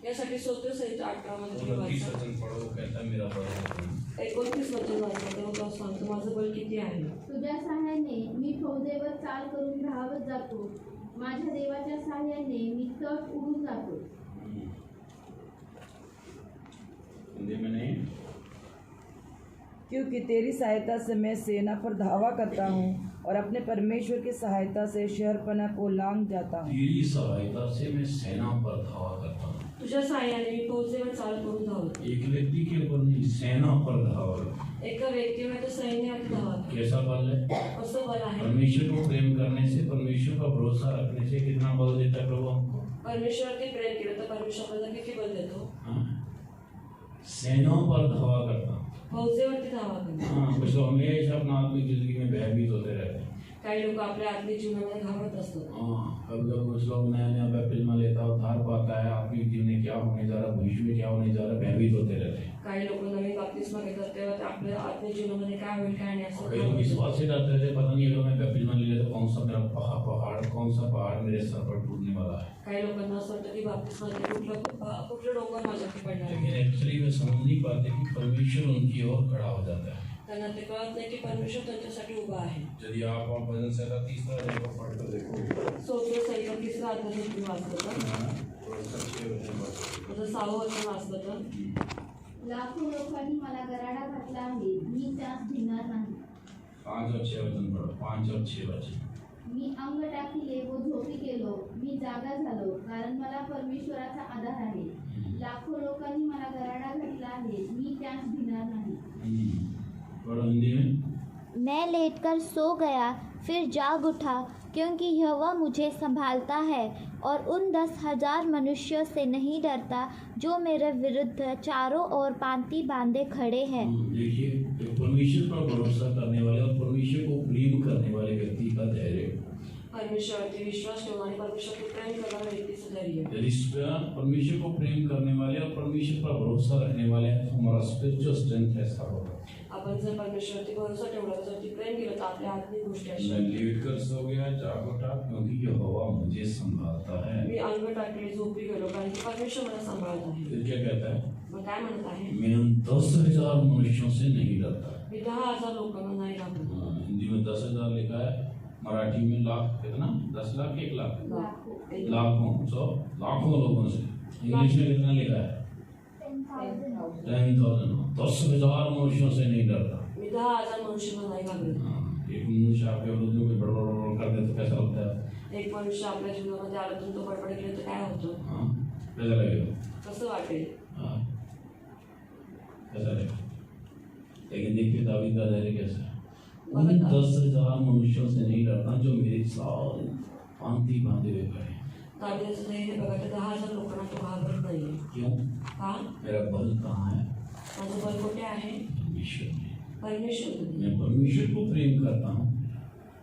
S5: यासाठी स्तोत्र सहित 18 मध्ये तुम्ही
S4: 29
S5: वाचा
S4: वचन पढ़ो वो कहता है मेरा बल है
S5: 29 वचन वाचा तेव्हा तो सांगतो माझं बल किती आहे
S2: तुझ्या सहाय्याने मी फौजेवर चाल करून धावत जातो माझ्या देवाच्या सहाय्याने मी तट उडून जातो
S4: हिंदी में नहीं
S1: क्योंकि तेरी सहायता से मैं सेना पर धावा करता हूँ और अपने परमेश्वर की सहायता से शहरपना को लांघ जाता हूँ
S4: तेरी सहायता से मैं सेना पर धावा करता हूँ
S5: तुझ्या सहाय्याने मी फौजेवर चाल करून धावतो
S4: एक व्यक्ति के ऊपर नहीं सेना पर धावा
S5: एका व्यक्तीवर तर सैन्यात धावतो
S4: कैसा बल है
S5: कसं बल आहे
S4: परमेश्वर को प्रेम करने से परमेश्वर का भरोसा रखने से कितना बल देता है प्रभु हमको
S5: परमेश्वरवरती प्रेम केलं तर परमेश्वर आपल्याला किती बल देतो
S4: हाँ? सेनाओं पर धावा करता हूँ
S5: फौजेवरती धावा करतो
S4: हाँ कुछ लोग हमेशा अपना आत्मिक जिंदगी में भयभीत होते रहते हैं
S5: काही लोक आपल्या आत्मिक जीवनामध्ये घाबरत असतात
S4: हाँ कभी कभी कुछ लोग नया नया बैप्टिज्मा लेता है उद्धार पाता है आत्मिक जीवन में क्या होने जा रहा है भविष्य में क्या होने जा रहा है भयभीत होते रहते हैं
S5: काही लोक नवीन बाप्तिस्मा घेतात तेव्हा ते आपल्या आत्मिक जीवनामध्ये काय होईल काय नाही असं
S4: कई लोग विश्वास से डरते थे पता नहीं अगर मैं बैप्टिज्मा ले लेता कौन सा मेरा कौन सा पहाड़ मेरे सर पर टूटने वाला है
S5: काही लोकांना असं वाटतं की बाप्तिस्मा कुठलं डोंगर माझ्यावरती पडणार आहे.
S4: लेकिन एक्चुअली वे समझ नहीं पाते कि परमेश्वर उनकी ओर खड़ा हो जाता है
S5: त्यांना ते कळत नाही की परमेश्वर त्यांच्यासाठी उभा आहे
S4: यदि आप भजन संहिता 30 अध्याय को पढ़कर देखो
S5: स्तोत्र संहिता 3 अध्याय तुम्ही वाचलं तर
S4: थोड़ा सा 6 वचन पढ़ो।
S5: माझं 6वं वचन वाचलं तर
S2: लाखो लोकांनी मला गराडा घातला आहे मी त्यास भिणार नाही
S4: 5 और 6 वचन पढ़ो 5 और 6 वचन
S2: मी अंग टाकिले व झोपी गेलो मी जागा झालो कारण मला परमेश्वराचा आधार आहे लाखो लोकांनी मला गराडा घातला आहे मी त्यास भिणार नाही
S4: पढ़ो हिंदी में
S6: मैं लेटकर सो गया फिर जाग उठा क्योंकि यहोवा मुझे संभालता है और उन 10,000 मनुष्यों से नहीं डरता जो मेरे विरुद्ध चारों ओर पांति बांधे खड़े हैं।
S4: देखिए एक परमेश्वर पर भरोसा करने वाले और परमेश्वर को प्रेम करने वाले व्यक्ति का धैर्य
S5: परमेश्वरवरती विश्वास ठेवून आणि परमेश्वरवरती प्रेम करणाऱ्या व्यक्तीचं धैर्य
S4: यदि परमेश्वर को प्रेम करने वाले और परमेश्वर पर भरोसा रखने वाले हैं तो हमारा स्पिरिचुअल स्ट्रेंथ ऐसा होगा
S5: आपण जर परमेश्वरवरती भरोसा ठेवला त्याच्यावरती प्रेम केलं तर आपल्या आत्मिक गोष्टी
S4: मैं
S5: अशा
S4: लेट कर सो गया जाग उठा क्योंकि यहोवा मुझे संभालता है
S5: मी अंग टाकले झोपी गेलो कारण की परमेश्वर मला सांभाळत आहे
S4: फिर क्या कहता है
S5: मग काय म्हणत आहे
S4: मैं उन 10,000 मनुष्यों से नहीं डरता
S5: मी 10,000 लोकांना नाही घाबरत
S4: हिंदी में 10,000 लिखा है मराठी में लाख कितना 10 लाख 1 लाख
S2: लाखो
S4: लाखों सौ लाखों लोगों से इंग्लिश में कितना लिखा है 10,000 10,000 मनुष्यों से नहीं डरता
S5: मी 10,000 मनुष्यांना नाही घाबरत
S4: एक मनुष्य आपके विरुद्ध में बड़बड़ कर दे तो कैसा लगता है
S5: एक मनुष्य आपल्या जीवनामध्ये आला तर तो बडबड केलं तर काय होतं
S4: हाँ कैसा लगेगा?
S5: कसं वाटेल?
S4: हाँ, कैसा लगेगा? लेकिन देखिए दावीद का धैर्य कैसा है। उन 10,000 मनुष्यों से नहीं डरना जो मेरे साथ पांति बांधे हुए खड़े हैं।
S5: दाविदाचं धैर्य बघा, त्या 10,000 लोकांना तो घाबरत नाहीये.
S4: क्यों?
S5: का?
S4: मेरा बल कहाँ है?
S5: माझं बल कुठे आहे?
S4: परमेश्वर में।
S5: परमेश्वरमध्ये.
S4: मैं परमेश्वर को प्रेम करता हूँ,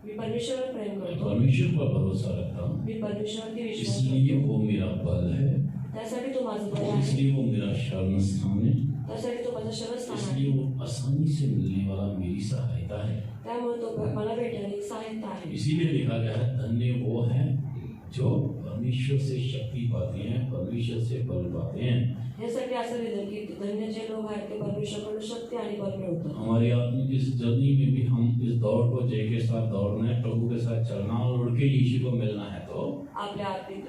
S5: मी परमेश्वरावर प्रेम
S4: मैं
S5: करतो.
S4: परमेश्वर पर भरोसा रखता हूँ,
S5: मी परमेश्वरावरती विश्वास
S4: इसलिए
S5: करतो.
S4: वो मेरा बल है,
S5: त्यासाठी तो माझं बल आहे.
S4: इसलिए वो मेरा शरण स्थान है,
S5: त्यासाठी तो माझं शरणस्थान आहे.
S4: इसलिए वो आसानी से मिलने वाला मेरी सहायता है।
S5: त्यामुळे तो मला भेटेल एक सहायता आहे.
S4: इसीलिए लिखा गया है धन्य वो है जो परमेश्वर से शक्ति पाते हैं, परमेश्वर से बल पाते हैं।
S5: यासाठी असं लिहिलं की धन्य जे लोक आहेत ते परमेश्वराकडून शक्ती आणि बल मिळवतात.
S4: हमारी आत्मिक इस जर्नी में भी हम इस दौड़ को जय के साथ दौड़ना है, प्रभु के साथ चलना और उड़ के यीशु को मिलना है। तो
S5: आपल्या आत्मिक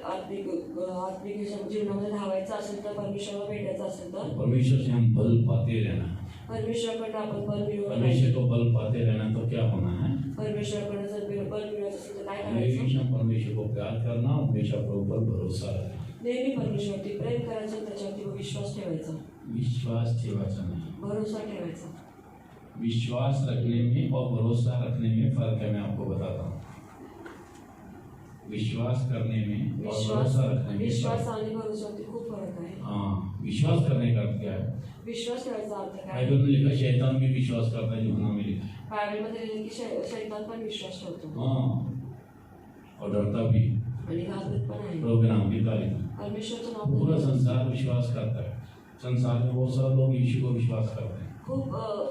S5: जीवनामध्ये धावायचं असेल तर परमेश्वराला भेटायचं असेल तर
S4: परमेश्वर से हम बल पाते रहना है।
S5: परमेश्वराकडे आपण बल मिळवलं
S4: परमेश्वर
S5: पाहिजे.
S4: को बल पाते रहना तो क्या होना है?
S5: परमेश्वराकडे जर बल मिळवायचं असेल तर काय करायचं?
S4: हमेशा परमेश्वर को प्यार करना, हमेशा प्रभु पर भरोसा रखना।
S5: नेहमी परमेश्वरवरती प्रेम करायचं, त्याच्यावरती विश्वास ठेवायचा,
S4: विश्वास ठेवायचा नहीं,
S5: भरोसा ठेवायचा.
S4: विश्वास रखने में और भरोसा रखने में फर्क है। मैं आपको बताता हूँ, विश्वास करने में और भरोसा रखने में
S5: विश्वास
S4: फर्क है।
S5: आणि भरोशावरती खूप फरक आहे.
S4: हाँ, विश्वास करने का अर्थ क्या है?
S5: विश्वास करायचा अर्थ काय?
S4: बाइबल में लिखा शैतान भी विश्वास करता है, यूहन्ना में लिखा है।
S5: बायबलमध्ये लिहिलं की शैतान पण विश्वास ठेवतो
S4: हाँ, और डरता भी।
S5: आणि घाबरत पण आहे.
S4: प्रभु के नाम की तारीफ।
S5: परमेश्वरचं नाव
S4: पूरा
S5: घेतो.
S4: संसार विश्वास करता है। संसार में बहुत सारे लोग यीशु को विश्वास करते हैं,
S5: खूप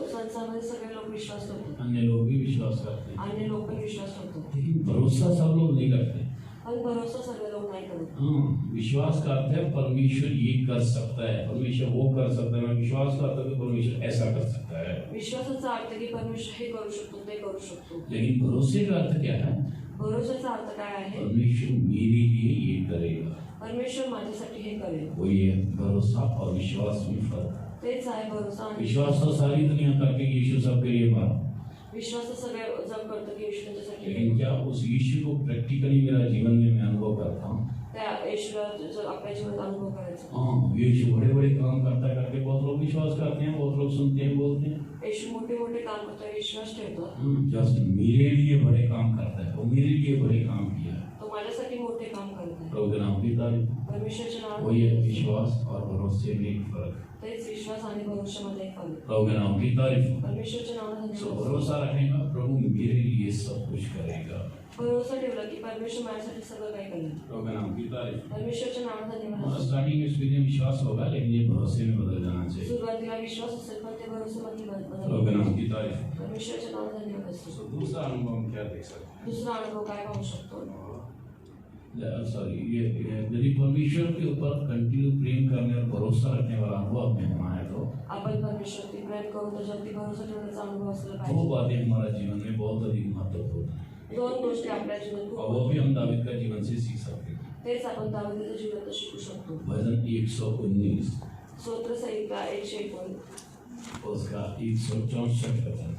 S5: संसारामध्ये सगळे लोक विश्वास ठेवतात,
S4: अन्य लोग भी विश्वास करते हैं,
S5: अन्य लोक पण विश्वास ठेवतात,
S4: लेकिन भरोसा सब लोग नहीं करते।
S5: पण भरोसा सगळे लोक नाही करत.
S4: हाँ, विश्वास करते हैं परमेश्वर ये कर सकता है, परमेश्वर वो कर सकता है। मैं विश्वास करता हूँ कि परमेश्वर ऐसा कर सकता है,
S5: विश्वासाचा अर्थ की परमेश्वर हे करू शकतो, ते करू शकतो.
S4: लेकिन भरोसे का अर्थ क्या है?
S5: भरोसाचा अर्थ काय आहे?
S4: परमेश्वर मेरे लिए ये करेगा।
S5: परमेश्वर माझ्यासाठी हे करेल.
S4: वो ये भरोसा और विश्वास में फर्क है।
S5: तेच आहे भरोसा आणि
S4: विश्वास तो सारी दुनिया करके यीशु सबके लिए मरा,
S5: विश्वास तर सगळे जग करतं की येशू त्यांच्यासाठी
S4: लेकिन क्या उस यीशु को प्रैक्टिकली मेरा जीवन में मैं अनुभव करता हूँ?
S5: त्या येशूला जर आपल्या जीवनात अनुभव करायचा.
S4: हाँ, यीशु बड़े बड़े काम करता करके बहुत लोग विश्वास करते हैं, बहुत लोग सुनते हैं, बोलते हैं।
S5: येशू मोठे मोठे काम करतो, विश्वास ठेवतो.
S4: जस्ट मेरे लिए बड़े काम करता है, वो मेरे लिए बड़े काम किया है।
S5: तो माझ्यासाठी मोठे काम करत आहे.
S4: प्रभु के नाम की तारीफ।
S5: परमेश्वरच्या
S4: वो
S5: नावाने
S4: ये विश्वास और भरोसे में एक फर्क है।
S5: तेच विश्वास आणि भरोशामध्ये एक फरक.
S4: प्रभु के नाम की तारीफ।
S5: परमेश्वरच्या नावाने
S4: सो
S5: धन्यवाद.
S4: भरोसा रखेगा, प्रभु मेरे लिए सब कुछ करेगा।
S5: भरोसा ठेवला की परमेश्वर माझ्यासाठी सगळं काही करेल.
S4: प्रभु के नाम की तारीफ।
S5: परमेश्वरच्या नावाने धन्यवाद.
S4: स्टार्टिंग में इसमें विश्वास होगा, लेकिन ये भरोसे में बदल जाना चाहिए।
S5: सुरुवातीला विश्वास असेल पण ते भरोसेमध्ये
S4: प्रभु के नाम की तारीफ।
S5: परमेश्वरच्या नावाने धन्यवाद असतो.
S4: सो दूसरा अनुभव हम क्या देख सकते हैं?
S5: दुसरा अनुभव काय पाहू शकतो?
S4: सॉरी, ये यदि परमेश्वर के ऊपर कंटिन्यू प्रेम करने और भरोसा रखने वाला अनुभव में होना है तो
S5: आपण परमेश्वरती प्रेम करून त्याच्यावरती भरोसा ठेवण्याचा अनुभव असला
S4: दो
S5: पाहिजे.
S4: बातें हमारा जीवन में बहुत अधिक महत्वपूर्ण है,
S5: दोन गोष्टी आपल्या जीवनात
S4: और
S5: खूप
S4: वो भी हम दावीद का जीवन से सीख सकते हैं।
S5: तेच आपण दाविदाच्या जीवनात शिकू शकतो.
S4: भजन 119
S5: स्तोत्र संहिता 119
S4: उसका 164 वचन।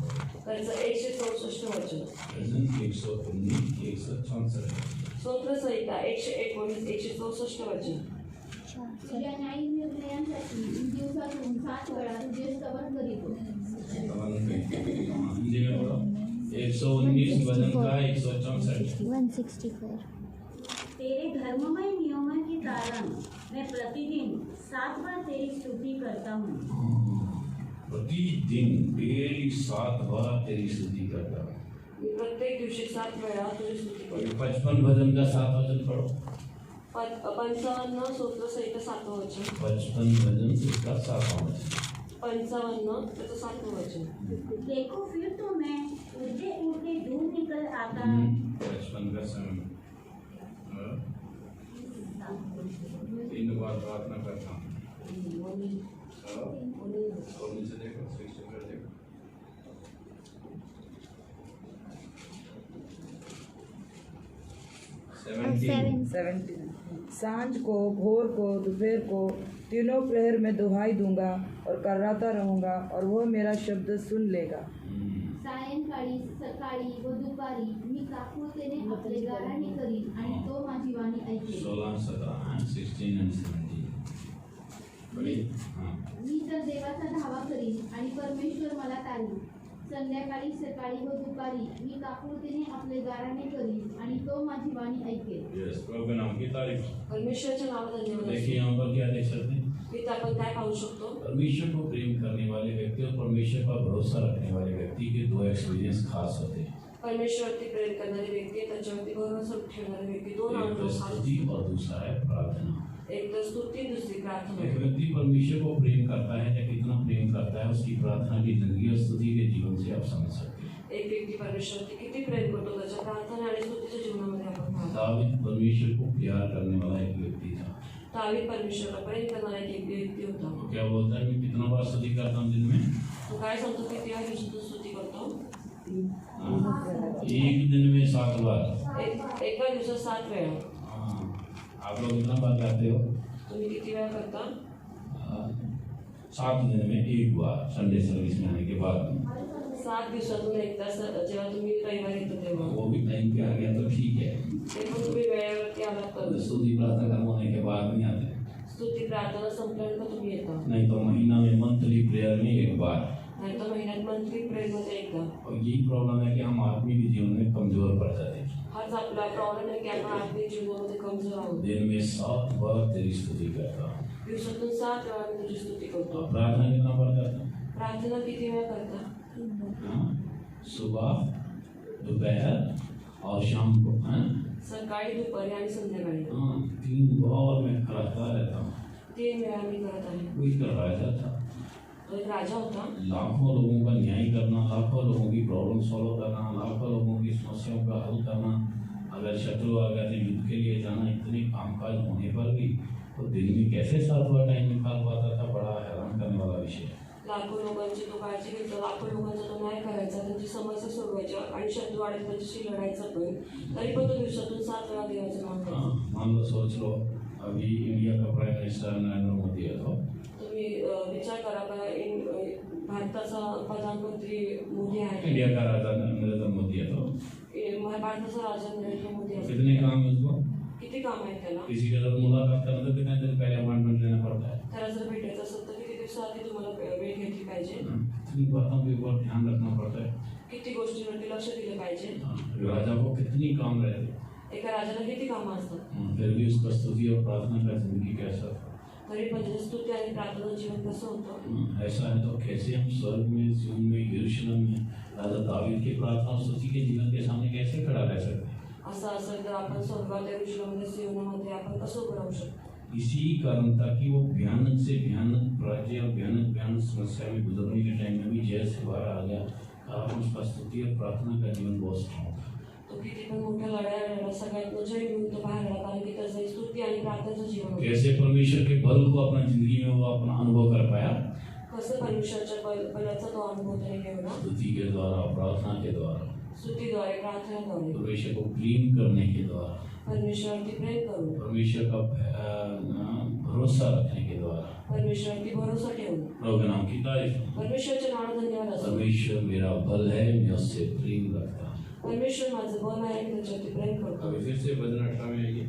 S5: त्याचं 164 वचन.
S4: भजन 119 164।
S5: स्तोत्र संहिता 119 164 वचन.
S2: तुझ्या न्यायी निर्णयांसाठी दिवसातून 7 वेळा तुझे स्तवन करीतो.
S4: हिंदी में बोलो। 119 भजन का 164।
S6: 164.
S7: तेरे धर्ममय नियमों के कारण मैं प्रतिदिन 7 बार तेरी स्तुति करता हूँ.
S4: प्रतिदिन डेली 7 बार तेरी स्तुति करता हूँ।
S5: मी प्रत्येक दिवशी 7 वेळा तुझी स्तुती करतो.
S4: 55 भजन का 7 वचन पढ़ो।
S5: 55 स्तोत्र संहिता 7 वचन.
S4: 55 भजन इसका 7वां वचन।
S5: 55 त्याचं 7 वचन.
S7: देखो फिर तो मैं उड़ते उड़ते दूर निकल आता.
S4: 55 का समय 3 बार प्रार्थना करता हूँ। और नीचे देखो, 64 देखो।
S6: Seven.
S1: 17 सांझ को, भोर को, दोपहर को, तीनों प्रहर में दुहाई दूंगा और कराता रहूंगा और वह मेरा शब्द सुन लेगा।
S2: साय सायंकाळी सकाळी व दुपारी मी काकुळतेने आपले गाराणे करीन आणि तो माझी वाणी ऐकेल.
S4: 16, 17, 16 and 17. बड़ी हाँ
S2: मी तर देवाचा धावा करीन आणि परमेश्वर मला तारील. संध्याकाळी सकाळी व दुपारी मी काकुळतेने आपले गाराणे करीन आणि तो माझी वाणी ऐकेल.
S4: यस, प्रभु के नाम की तारीफ.
S5: परमेश्वरचे नाव धन्यवाद.
S4: देखिए यहाँ पर क्या देख सकते हैं,
S5: इथं आपण काय पाहू शकतो?
S4: परमेश्वर को प्रेम करने वाले व्यक्ति और परमेश्वर पर भरोसा रखने वाले व्यक्ति के दो एक्सपीरियंस खास होते हैं.
S5: परमेश्वरवरती प्रेम करणारी व्यक्ती, त्याच्यावरती भरोसा ठेवणारी व्यक्ती, दोन
S4: एक तो
S5: अनुभव
S4: स्तुति और दूसरा है प्रार्थना.
S5: एक तर स्तुती, दुसरी
S4: एक
S5: प्रार्थना.
S4: व्यक्ति परमेश्वर को प्रेम करता है या कितना प्रेम करता है उसकी प्रार्थना की जिंदगी और स्तुति के जीवन से आप समझ सकते हैं.
S5: एक व्यक्ती परमेश्वरवरती किती प्रेम करतो त्याच्या प्रार्थना आणि स्तुतीच्या जीवनामध्ये आपण पाहतो.
S4: दावीद परमेश्वर को प्यार करने वाला एक व्यक्ति था.
S5: दावीद परमेश्वरला प्रेम करणारा एक व्यक्ती होता.
S4: तो क्या बोलता है, मैं कितना बार स्तुति करता हूँ दिन में?
S5: तो काय सांगतो की त्या दिवसातून स्तुती करतो?
S4: एक दिन में 7 बार.
S5: एका दिवसात 7 वेळा.
S4: हाँ, आप लोग कितना बार करते हो?
S5: तुम्ही किती वेळा करता?
S4: 7 दिन में एक बार, संडे सर्विस में आने के बाद.
S5: 7 दिवसातून एकदा जेव्हा तुम्ही रविवारी येतो तेव्हा.
S4: वो भी टाइम पे आ गया तो ठीक है.
S5: ते पण तुम्ही वेळेवरती आलात तर.
S4: स्तुति प्रार्थना कर्म होने के बाद नहीं आते.
S5: स्तुती प्रार्थना संपल्यानंतर तुम्ही येता.
S4: नहीं तो महीना में मंथली प्रेयर में एक बार.
S5: नाही तर महिन्यात मंथली प्रेयरमध्ये एकदा.
S4: और यही प्रॉब्लम है कि हम आदमी के जीवन में कमजोर पड़ जाते हैं.
S5: हाच आपला प्रॉब्लेम आहे की आपण आत्मिक जीवनामध्ये कमजोर आहोत.
S4: दिन में 7 बार तेरी स्तुति करता हूँ.
S5: दिवसातून 7 वेळा मी तुझी स्तुती करतो.
S4: और प्रार्थना कितना बार करता हूँ?
S5: प्रार्थना किती वेळा करता?
S4: हाँ, सुबह, दोपहर और शाम को. हाँ,
S5: सकाळी, दुपारी आणि संध्याकाळी.
S4: 3 बार मैं करता रहता हूँ.
S5: 3 वेळा मी करत आहे.
S4: कोई कर राजा था,
S5: तो एक राजा होता.
S4: लाखों लोगों का न्याय करना, लाखों लोगों की प्रॉब्लम सॉल्व करना, लाखों लोगों की समस्याओं का हल करना. अगर शत्रु आ गया तो युद्ध के लिए जाना, इतने कामकाज होने पर भी तो दिन में कैसे 7 बार टाइम निकाल पाता था, बड़ा हैरान करने वाला विषय है.
S5: लाखो लोकांची तो काळजी घेतो, लाखो लोकांचा तो न्याय करायचा, त्यांची समस्या सोडवायच्या आणि शत्रू आले त्यांच्याशी लढायचा पण. तरी पण तो दिवसातून 7 वेळा देवाचं नाव करतो.
S4: हाँ, मान लो, सोच लो, अभी इंडिया का प्राइम मिनिस्टर नरेंद्र मोदी है तो
S5: तुम्ही विचार करा का भारताचा प्रधानमंत्री मोदी आहे.
S4: इंडिया का राजा नरेंद्र मोदी है तो
S5: भारताचा राजा नरेंद्र मोदी आहे.
S4: कितने काम है उसको?
S5: किती काम आहे त्याला?
S4: किसी के साथ मुलाकात करना तो कितने दिन पहले अपॉइंटमेंट लेना पड़ता है.
S5: त्याला जर भेटायचं असेल तर किती दिवसाआधी तुम्हाला वेळ घेतली पाहिजे.
S4: कितनी बातों के ऊपर ध्यान रखना पड़ता है.
S5: किती गोष्टींवरती लक्ष दिलं पाहिजे.
S4: राजा को कितनी काम रहते.
S5: एका राजाला किती कामं असतात.
S4: फिर भी उसका स्तुति और प्रार्थना का जिंदगी कैसा था.
S5: तरी पण त्याचं स्तुती आणि प्रार्थना जीवन कसं होतं.
S4: ऐसा है तो कैसे हम स्वर्ग में, जीवन में, यरूशलेम में राजा दावीद की प्रार्थना और स्तुति के जीवन के सामने कैसे खड़ा रह सकते हैं.
S5: असं असेल तर आपण स्वर्गात यरूशलेममध्ये जीवनामध्ये आपण कसं उभं राहू शकतो.
S4: इसी कारण था कि वो भयानक से भयानक राज्य और भयानक भयानक समस्या में गुजरने के टाइम में भी जेल से बाहर आ गया, कारण उसका स्तुति और प्रार्थना का जीवन बहुत स्ट्रॉन्ग था.
S5: तो किती पण मोठ्या लढाया सगळ्यात जय घेऊन तो बाहेर आला, कारण की त्याचं स्तुती आणि प्रार्थनेचं जीवन होतं.
S4: कैसे परमेश्वर के बल को अपना जिंदगी में वो अपना अनुभव कर पाया.
S5: कसं परमेश्वरच्या बलाचा तो अनुभव त्याने घेऊन
S4: स्तुति के द्वारा, प्रार्थना के द्वारा,
S5: स्तुतीद्वारे, प्रार्थनेद्वारे,
S4: परमेश्वर को प्रेम करने के द्वारा,
S5: परमेश्वरवरती प्रेम करून,
S4: परमेश्वर का भरोसा रखने के द्वारा,
S5: परमेश्वरवरती भरोसा ठेवून,
S4: प्रभु के नाम की तारीफ.
S5: परमेश्वरच्या नावाला धन्यवाद असो.
S4: परमेश्वर मेरा बल है, मैं उससे प्रेम रखता हूँ.
S5: परमेश्वर माझं बल आहे, मी त्याच्यावरती प्रेम करतो.
S4: अभी फिर से भजन 18 में आइए.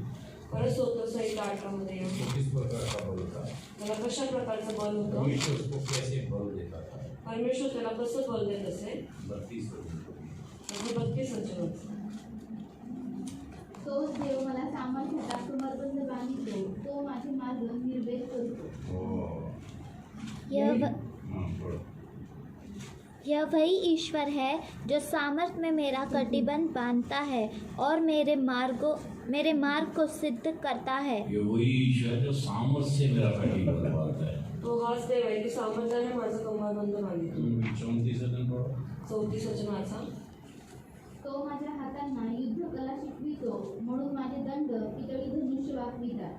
S5: परत स्तोत्र संहिता 18 मध्ये येऊ.
S4: तो किस प्रकार का बल था.
S5: त्याला कशा प्रकारचं बल होतं.
S4: परमेश्वर उसको कैसे बल देता था.
S5: परमेश्वर त्याला कसं बल देत असेल.
S4: 32
S5: 32 वचन.
S2: तोच देव मला सामर्थ्याचा कमरबंद बांधितो, तो माझे मार्ग निर्भेद करतो.
S6: यह वही ईश्वर है जो सामर्थ में मेरा कटिबंध बांधता है और मेरे मार्ग को सिद्ध करता है.
S4: ये वही ईश्वर जो सामर्थ से मेरा कटिबंध बांधता है.
S5: तो हाच देव आहे की सामर्थ्याने माझं कमरबंद बांधितो.
S4: 34 वचन पढ़ो.
S5: 34 वचनाचा.
S2: तो माझ्या हातांना युद्धकला शिकवितो, म्हणून माझे दंड पितळी धनुष्य वापवितात.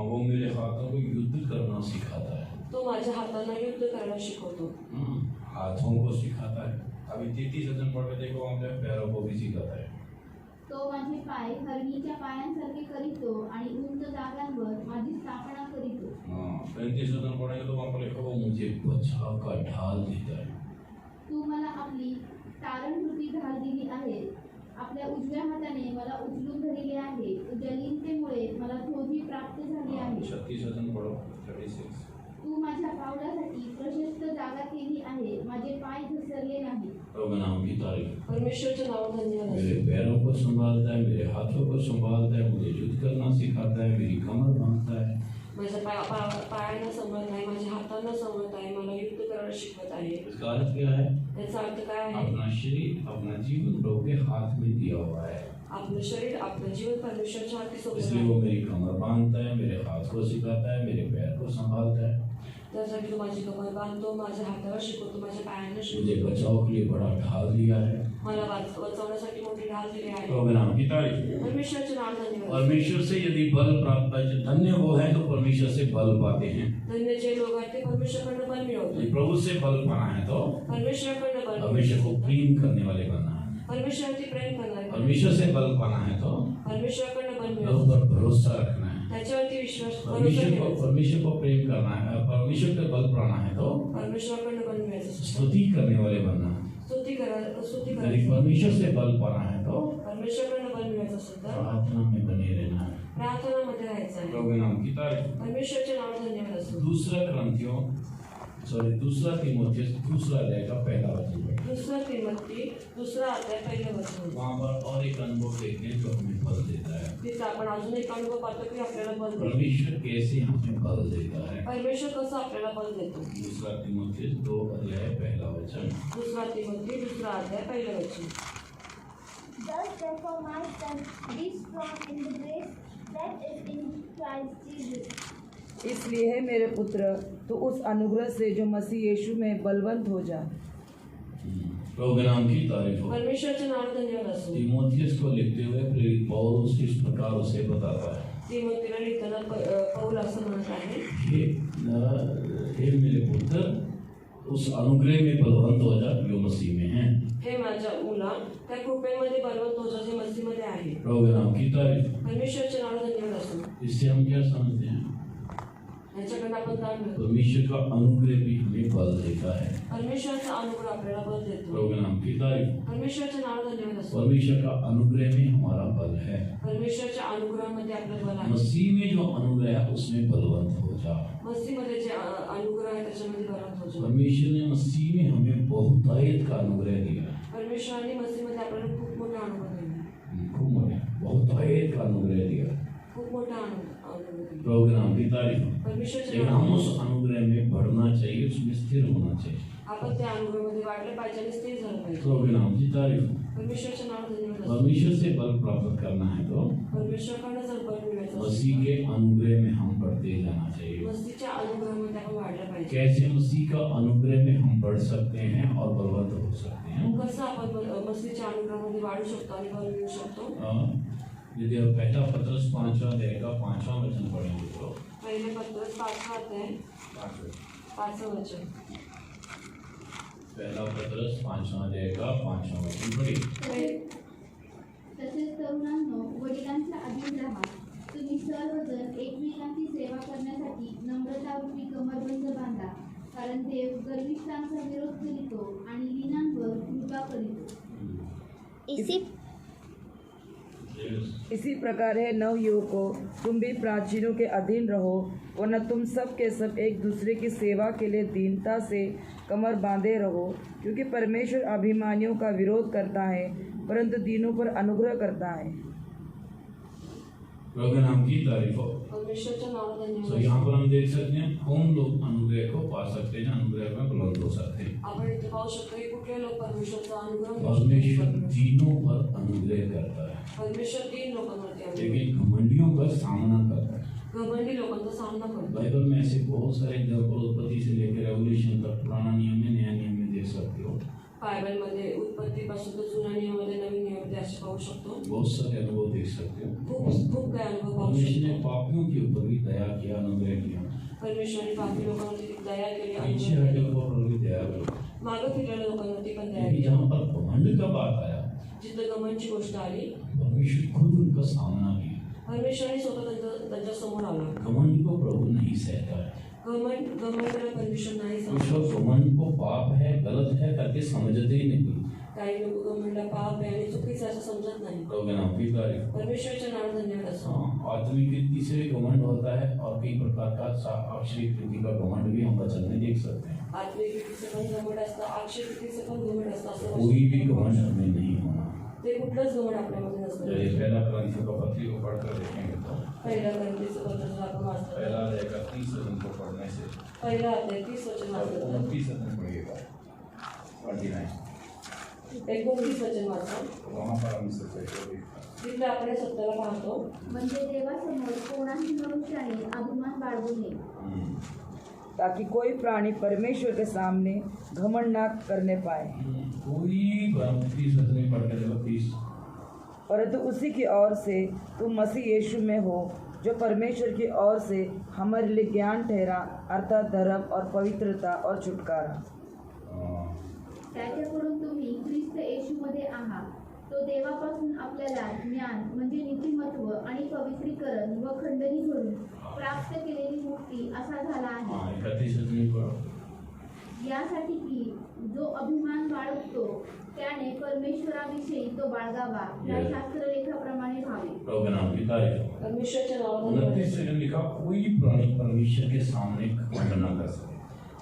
S4: वो मेरे हाथों को युद्ध करना सिखाता है.
S5: तो माझ्या हातांना युद्ध करायला शिकवतो.
S4: हाथों को सिखाता है. अभी 33 वचन पढ़ के देखो, हम पैरों को भी सिखाता है.
S2: तो माझे पाय हरणीच्या पायांसारखे करीतो आणि उंच जागांवर माझी स्थापना करीतो.
S4: 35 वचन पढ़ेंगे तो वहाँ पर लिखा, वो मुझे बचाव का ढाल देता है.
S2: तू मला आपली तारण तुझी ढाल दिली आहे. आपल्या उजव्या हाताने मला उचलून धरले आहे. तुझ्या लीनतेमुळे मला थोडी प्राप्त झाली आहे.
S4: 36 वचन पढ़ो 36
S2: तू माझ्या पावलासाठी प्रशस्त जागा केली आहे. माझे पाय घसरले नाही.
S4: प्रभु नाम की तारीफ।
S5: परमेश्वरचं नाव धन्यवाद
S4: मेरे
S5: असो.
S4: पैरों को संभालता है, मेरे हाथों को संभालता है, मुझे युद्ध करना सिखाता है, मेरी कमर बांधता है।
S5: माझ्या पायांना सांभाळत आहे, माझ्या हातांना सांभाळत आहे, मला युद्ध करायला शिकवत आहे.
S4: इसका अर्थ क्या है?
S5: याचा अर्थ काय आहे?
S4: अपना शरीर अपना जीवन प्रभु के हाथ में दिया हुआ है,
S5: आपलं शरीर आपलं जीवन परमेश्वरच्या हाती सोपवलं
S4: इसलिए
S5: आहे.
S4: वो मेरी कमर बांधता है, मेरे हाथ को सिखाता है, मेरे पैर को संभालता है,
S5: त्यासाठी तो माझी कमर बांधतो, माझ्या हाताला शिकवतो, माझ्या पायांना
S4: मुझे
S5: शिकवतो.
S4: बचाव के लिए बड़ा ढाल दिया है।
S5: मला वाचवण्यासाठी मोठी ढाल दिली आहे.
S4: प्रभु नाम की तारीफ।
S5: परमेश्वरचे नाव धन्यवाद.
S4: परमेश्वर से यदि बल प्राप्त है, धन्य वो है तो परमेश्वर से बल पाते हैं।
S5: धन्य जे लोक आहेत ते परमेश्वरकडनं बल मिळवतात.
S4: यदि प्रभु से बल पाना है तो
S5: परमेश्वरकडनं बल
S4: परमेश्वर को
S5: मिळवतात.
S4: प्रेम करने वाले बनना है।
S5: परमेश्वरवरती प्रेम करणारे,
S4: परमेश्वर से बल पाना है तो
S5: परमेश्वरकडनं बल
S4: प्रभु
S5: मिळवतात.
S4: पर भरोसा रखना है।
S5: त्याच्यावरती भरोसा ठेवायचा.
S4: परमेश्वर को प्रेम करना है, परमेश्वर का बल पाना है तो
S5: परमेश्वरकडनं बल मिळायचं.
S4: स्तुति करने वाले बनना है।
S5: स्तुती
S4: यदि
S5: करायची.
S4: परमेश्वर से बल पाना है तो
S5: परमेश्वरकडनं बल मिळायचं असेल तर
S4: प्रार्थना में बने रहना है।
S5: प्रार्थनामध्ये राहायचं आहे.
S4: प्रभु नाम की तारीफ।
S5: परमेश्वरचे नाव धन्यवाद असो.
S4: दूसरा तीमुथियुस दूसरा अध्याय का पहला वचन पढ़ें।
S5: दुसरा तिमोथी दुसरा अध्याय पहिलं वचन.
S4: वहाँ पर और एक अनुभव देखते हैं जो हमें बल देता है।
S5: तिथं आपण अजून एक अनुभव पाहतो की आपल्याला बल देतो.
S4: परमेश्वर कैसे हमें बल देता है।
S5: परमेश्वर कसं आपल्याला बल देतो.
S4: दूसरा तीमुथियुस 2 अध्याय पहला वचन।
S5: दुसरा तिमोथी दुसरा अध्याय पहिलं वचन.
S6: Thus, therefore, my son, be strong in the grace that is in Christ Jesus.
S1: इसलिए है मेरे पुत्र, तो उस अनुग्रह से जो मसीह यीशु में बलवंत हो जा।
S4: प्रभु के नाम की तारीफ हो।
S5: परमेश्वरचे नाव धन्यवाद असो.
S4: तीमुथियुस को लिखते हुए प्रेरित पौलुस इस प्रकार उसे बताता है,
S5: तिमोथीला लिहिताना पौल असं म्हणत आहे,
S4: हे मेरे पुत्र, उस अनुग्रह में बलवंत हो जा जो मसीह में है।
S5: हे माझ्या मुला, त्या कृपेमध्ये बलवंत हो जा जे मसीहमध्ये आहे.
S4: प्रभु के नाम की तारीफ।
S5: परमेश्वरचे नाव धन्यवाद असो.
S4: इससे हम क्या समझते हैं?
S5: याच्याकडनं आपण काय मिळतो.
S4: परमेश्वर का अनुग्रह भी हमें बल देता है।
S5: परमेश्वरचा अनुग्रह आपल्याला बल देतो.
S4: प्रभु के नाम की तारीफ।
S5: परमेश्वरचे नाव धन्यवाद असो.
S4: परमेश्वर का अनुग्रह में हमारा बल है।
S5: परमेश्वरच्या अनुग्रहामध्ये आपलं बल आहे.
S4: मसीह में जो अनुग्रह है उसमें बलवंत हो जा।
S5: मसीहमध्ये जे अनुग्रह आहे त्याच्यामध्ये बलवंत हो जा.
S4: परमेश्वर ने मसीह में हमें बहुतायत का अनुग्रह दिया।
S5: परमेश्वराने मसीहमध्ये आपल्याला खूप मोठा अनुभव दिला.
S4: खूब मोठा बहुतायत का अनुग्रह दिया।
S5: खूप मोठा अनुभव दिला.
S4: प्रभु के नाम की तारीफ।
S5: परमेश्वरचे
S4: लेकिन
S5: नाव
S4: हम उस अनुग्रह में बढ़ना चाहिए, उसमें स्थिर होना चाहिए।
S5: आपण त्या अनुग्रहामध्ये वाढलं पाहिजे आणि स्थिर झालं पाहिजे.
S4: प्रभु के नाम की तारीफ।
S5: परमेश्वरचे नाव धन्यवाद असो.
S4: परमेश्वर से बल प्राप्त करना है तो
S5: परमेश्वरकडनं जर बल मिळायचं
S4: मसीह
S5: असेल
S4: के अनुग्रह में हम बढ़ते जाना चाहिए।
S5: तर मसीहच्या अनुग्रहामध्ये आपण वाढलं पाहिजे.
S4: कैसे मसीह का अनुग्रह में हम बढ़ सकते हैं और बलवंत हो सकते हैं?
S5: कसं आपण मसीहच्या अनुग्रहामध्ये वाढू शकतो आणि बल मिळू शकतो.
S4: यदि आप पहला पत्रस 5वां अध्याय का 5वां वचन पढ़ेंगे तो
S5: पहिले पत्रस 5वां अध्याय 5वां वचन.
S4: पहला पत्रस 5वां अध्याय का 5वां वचन पढ़िए।
S2: तसेच तरुणांनो, वडिलांच्या अधीन राहा. तुम्ही सर्वजण एकमेकांची सेवा करण्यासाठी नम्रतारूपी कमरबंद बांधा. कारण देव गर्विष्ठांचा विरोध करीतो आणि लीनांवर कृपा करीतो.
S1: इसी प्रकार है नवयुवकों, तुम भी प्राचीनों के अधीन रहो, वरना तुम सब के सब एक दूसरे की सेवा के लिए दीनता से कमर बांधे रहो, क्योंकि परमेश्वर अभिमानियों का विरोध करता है परंतु दीनों पर अनुग्रह करता है।
S4: प्रभु के नाम की तारीफ हो।
S5: परमेश्वरच्या नाव
S4: तो
S5: धन्यवाद.
S4: यहाँ पर हम देख सकते हैं कौन लोग अनुग्रह को पा सकते हैं, अनुग्रह में बुलंद हो सकते हैं।
S5: आपण इथे पाहू शकतो की कुठले लोक परमेश्वरचा अनुग्रह
S4: परमेश्वर
S5: मिळवू शकतात.
S4: दीनों पर अनुग्रह करता है,
S5: परमेश्वर 3 लोकांवरती अनुग्रह.
S4: लेकिन घमंडियों का सामना करता है।
S5: घमंडी लोकांचा सामना करतो.
S4: बाइबल में ऐसे बहुत सारे उत्पत्ति से लेकर रेवल्यूशन तक पुराना नियम में नया नियम में देख सकते हो।
S5: बायबलमध्ये उत्पत्तीपासून तर जुन्या नियमामध्ये नवीन नियमामध्ये असे पाहू शकतो.
S4: बहुत सारे अनुभव देख सकते हो।
S5: खूप काय अनुभव पाहू
S4: परमेश्वर ने
S5: शकतो.
S4: पापियों के ऊपर भी दया किया, अनुग्रह किया।
S5: परमेश्वराने पापी लोकांवरती दया केली,
S4: पीछे
S5: अनुग्रह
S4: हटे
S5: केला.
S4: पर भी दया करो।
S5: मागं फिरलेल्या लोकांवरती पण दया
S4: लेकिन
S5: केली.
S4: जहाँ पर घमंड का बात आया,
S5: जिथं गमनची गोष्ट आली,
S4: परमेश्वर खुद उनका सामना किया।
S5: परमेश्वराने स्वतः त्यांच्या समोर आला.
S4: घमंड को प्रभु नहीं सहता है।
S5: घमंडाला परमेश्वर नाही
S4: कुछ
S5: समजत.
S4: लोग घमंड को पाप है, गलत है करके समझते ही नहीं।
S5: काही लोक घमंड पाप आहे आणि चुकीचं असं समजत नाही.
S4: लोग नाम की तारीफ.
S5: परमेश्वराच्या नावात धन्यवाद असो.
S4: आदमी के से घमंड होता है और कई प्रकार का अक्षय कृति का घमंड भी हम वचन में देख सकते हैं.
S5: आत्मिक रीतीचं पण घमंड असतं, अक्षय रीतीचं पण घमंड असतं. असं
S4: कोई भी घमंड हमें नहीं होना.
S5: ते कुठलंच घमंड आपल्यामध्ये
S4: जब
S5: नसतं.
S4: ये पहला ग्रंथ का पत्री को पढ़कर देखेंगे तो
S5: पहिल्या ग्रंथीचं पत्र जर आपण वाचलं,
S4: पहला अध्याय का 30 वचन को पढ़ने से
S5: पहिला अध्याय 30 वचन वाचलं तर
S4: 29 वचन पढ़िएगा 29.
S5: 29 वचन वाचा.
S4: वहाँ पर हम सच्चाई को देखते हैं.
S5: तिथे आपण हे सत्याला पाहतो.
S2: म्हणजे देवासमोर कोणाही मनुष्याने अभिमान बाळगू नये,
S1: ताकि कोई प्राणी परमेश्वर के सामने घमंड ना करने पाए,
S4: कोई 30 वचन में पढ़ के देखो 30.
S1: परंतु उसी की ओर से तुम मसीह यीशु में हो, जो परमेश्वर की ओर से हमारे लिए ज्ञान ठहरा, अर्थात धर्म और पवित्रता और छुटकारा.
S2: त्याच्याकडून तुम्ही ख्रिस्त येशूमध्ये आहात, तो देवापासून आपल्याला ज्ञान म्हणजे नीतिमत्व आणि पवित्रीकरण व खंडणी करून प्राप्त केलेली मुक्ती असा झाला आहे.
S4: 31 वचन में पढ़ो.
S2: यासाठी की जो अभिमान बाळगतो त्याने परमेश्वराविषयी तो बाळगावा, या शास्त्रलेखाप्रमाणे व्हावे.
S4: लोग नाम की तारीफ.
S5: परमेश्वराच्या नावात धन्यवाद.
S4: 29 वचन लिखा, कोई प्राणी परमेश्वर के सामने घमंड ना कर सके.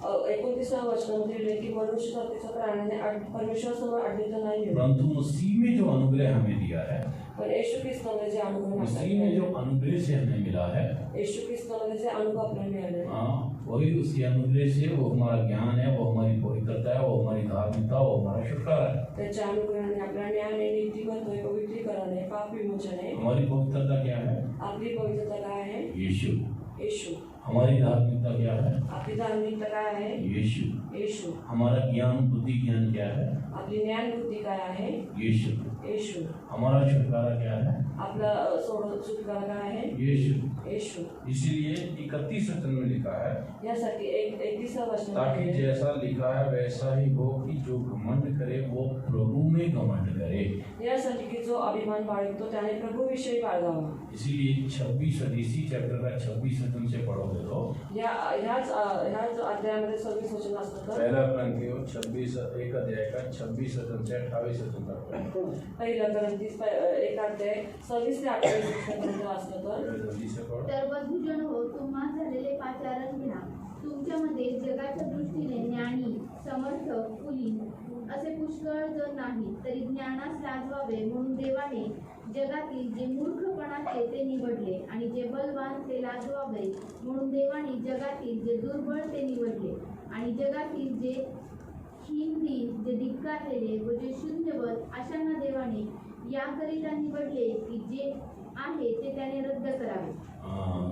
S5: 29व्या वचनामध्ये लिहिले की मनुष्य जातीच्या प्राण्याने परमेश्वरासमोर अडलेलं नाही.
S4: परंतु मसीह में जो अनुग्रह हमें दिया है,
S5: पण येशू ख्रिस्ताने जे अनुभव
S4: मसीह में जो अनुग्रह से हमें मिला है,
S5: येशू ख्रिस्ताने जे अनुभव आपल्याला मिळाले,
S4: वही उसी अनुग्रह से वो हमारा ज्ञान है, वो हमारी पवित्रता है, वो हमारी धार्मिकता, वो हमारा छुटकारा है.
S5: त्याच्या अनुग्रहाने आपल्या न्यायाने, नीतिमत्व, पवित्रीकरणाने, पाप विमोचने.
S4: हमारी पवित्रता क्या है?
S5: आपली पवित्रता काय आहे?
S4: यीशु.
S5: येशू.
S4: हमारी धार्मिकता क्या है?
S5: आपली धार्मिकता काय आहे?
S4: यीशु.
S5: येशू.
S4: हमारा ज्ञान बुद्धि ज्ञान क्या है?
S5: आपली ज्ञान बुद्धी काय आहे?
S4: यीशु.
S5: येशू.
S4: हमारा छुटकारा क्या है?
S5: आपला छुटकारा काय आहे?
S4: यीशु.
S5: येशू.
S4: इसीलिए 31 वचन में लिखा है,
S5: यासाठी 31व्या
S4: ताकि
S5: वचनामध्ये
S4: जैसा लिखा है वैसा ही हो कि जो घमंड करे वो प्रभु में घमंड करे.
S5: यासाठी की जो अभिमान बाळगतो त्याने प्रभूविषयी बाळगावा.
S4: इसीलिए 26 इसी चैप्टर का 26 वचन से पढ़ोगे तो
S5: ह्याच अध्यायामध्ये 26 वचन असतं तर
S4: पहला ग्रंथियो 26 एक अध्याय का 26 वचन से 28 वचन तक पढ़ो.
S5: पहिला ग्रंथी एक अध्याय 26 ते 28 वचनापर्यंत वाचलं तर
S4: जल्दी से पढ़ो.
S2: तर बंधुजन हो, तुम्हा झालेले पाचारण घ्या. तुमच्यामध्ये जगाच्या दृष्टीने ज्ञानी, समर्थ, कुलीन असे पुष्कळ जण नाही, तरी ज्ञानास लाजवावे म्हणून देवाने जगातील जे मूर्खपणाचे ते निवडले, आणि जे बलवान ते लाजवावे म्हणून देवाने जगातील जे दुर्बळ ते निवडले, आणि जगातील जे हीन, जे धिक्कारलेले व जे शून्यवत अशांना देवाने याकरिता निवडले की जे आहे ते त्याने रद्द करावे.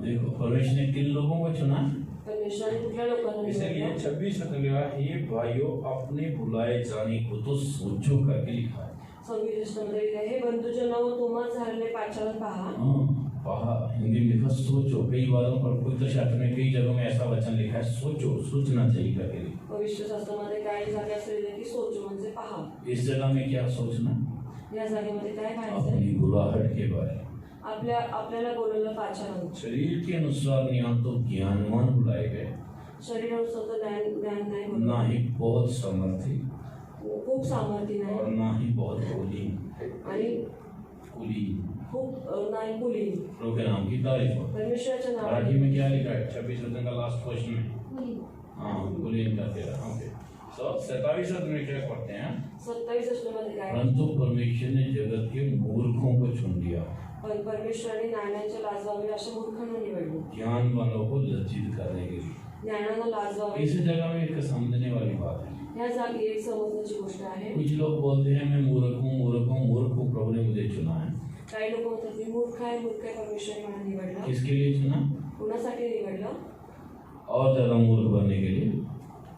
S4: देखो परमेश्वर ने किन लोगों को चुना?
S5: परमेश्वराने कुठल्या लोकांना
S4: इसलिए
S5: निवडलं?
S4: 26 वचन लिखा है, हे भाइयों अपने बुलाए जाने को तो सोचो करके लिखा है.
S5: 26 वचनामध्ये लिहिलं आहे, हे बंधुजनो तुम्हा झालेले पाचारण पहा.
S4: पहा हिंदी में लिखा सोचो. कई बारों पर पवित्र शास्त्र में कई जगहों में ऐसा वचन लिखा है, सोचो, सोचना चाहिए करके लिखा.
S5: पवित्र शास्त्रामध्ये काही जागा असं लिहिलं की सोचो म्हणजे पहा.
S4: इस जगह में क्या सोचना?
S5: या जागेमध्ये काय पाहायचं?
S4: अपनी बुलाहट के बारे में.
S5: आपल्याला बोलवलं पाचारण.
S4: शरीर के अनुसार नहीं तो ज्ञानवान बुलाए गए,
S5: शरीरानुसार तर ज्ञान नाही बोललं.
S4: ना ही बहुत समर्थी
S5: खूप सामर्थ्य
S4: और
S5: नाही
S4: ना ही बहुत कुलीन.
S5: आणि खूप नाही कुलीन.
S4: प्रभु के नाम की तारीफ हो.
S5: परमेश्वराच्या
S4: मराठी
S5: नावाने
S4: में क्या लिखा है 26 वचन का लास्ट क्वेश्चन में?
S2: कुलीन.
S4: कुलीन का 13. ओके. तो 27 वचन में क्या पढ़ते हैं?
S5: 27 वचनामध्ये काय?
S4: परंतु परमेश्वर ने जगत के मूर्खों को चुन लिया,
S5: पण परमेश्वराने ज्ञानाच्या लाजवावे अशा मूर्खांना निवडले,
S4: ज्ञानवानों को लज्जित करने के लिए.
S5: ज्ञानाला लाजवावे.
S4: इस जगह में एक समझने वाली बात है.
S5: या जागी एक समजण्याची गोष्ट आहे.
S4: कुछ लोग बोलते हैं मैं मूर्ख हूँ, मूर्ख हूँ, मूर्ख हूँ, प्रभु ने मुझे चुना है.
S5: काही लोक म्हणतात मी मूर्ख आहे परमेश्वराने मला निवडलं.
S4: किसके लिए चुना?
S5: कुणासाठी निवडलं?
S4: और ज्यादा मूर्ख बनने के लिए.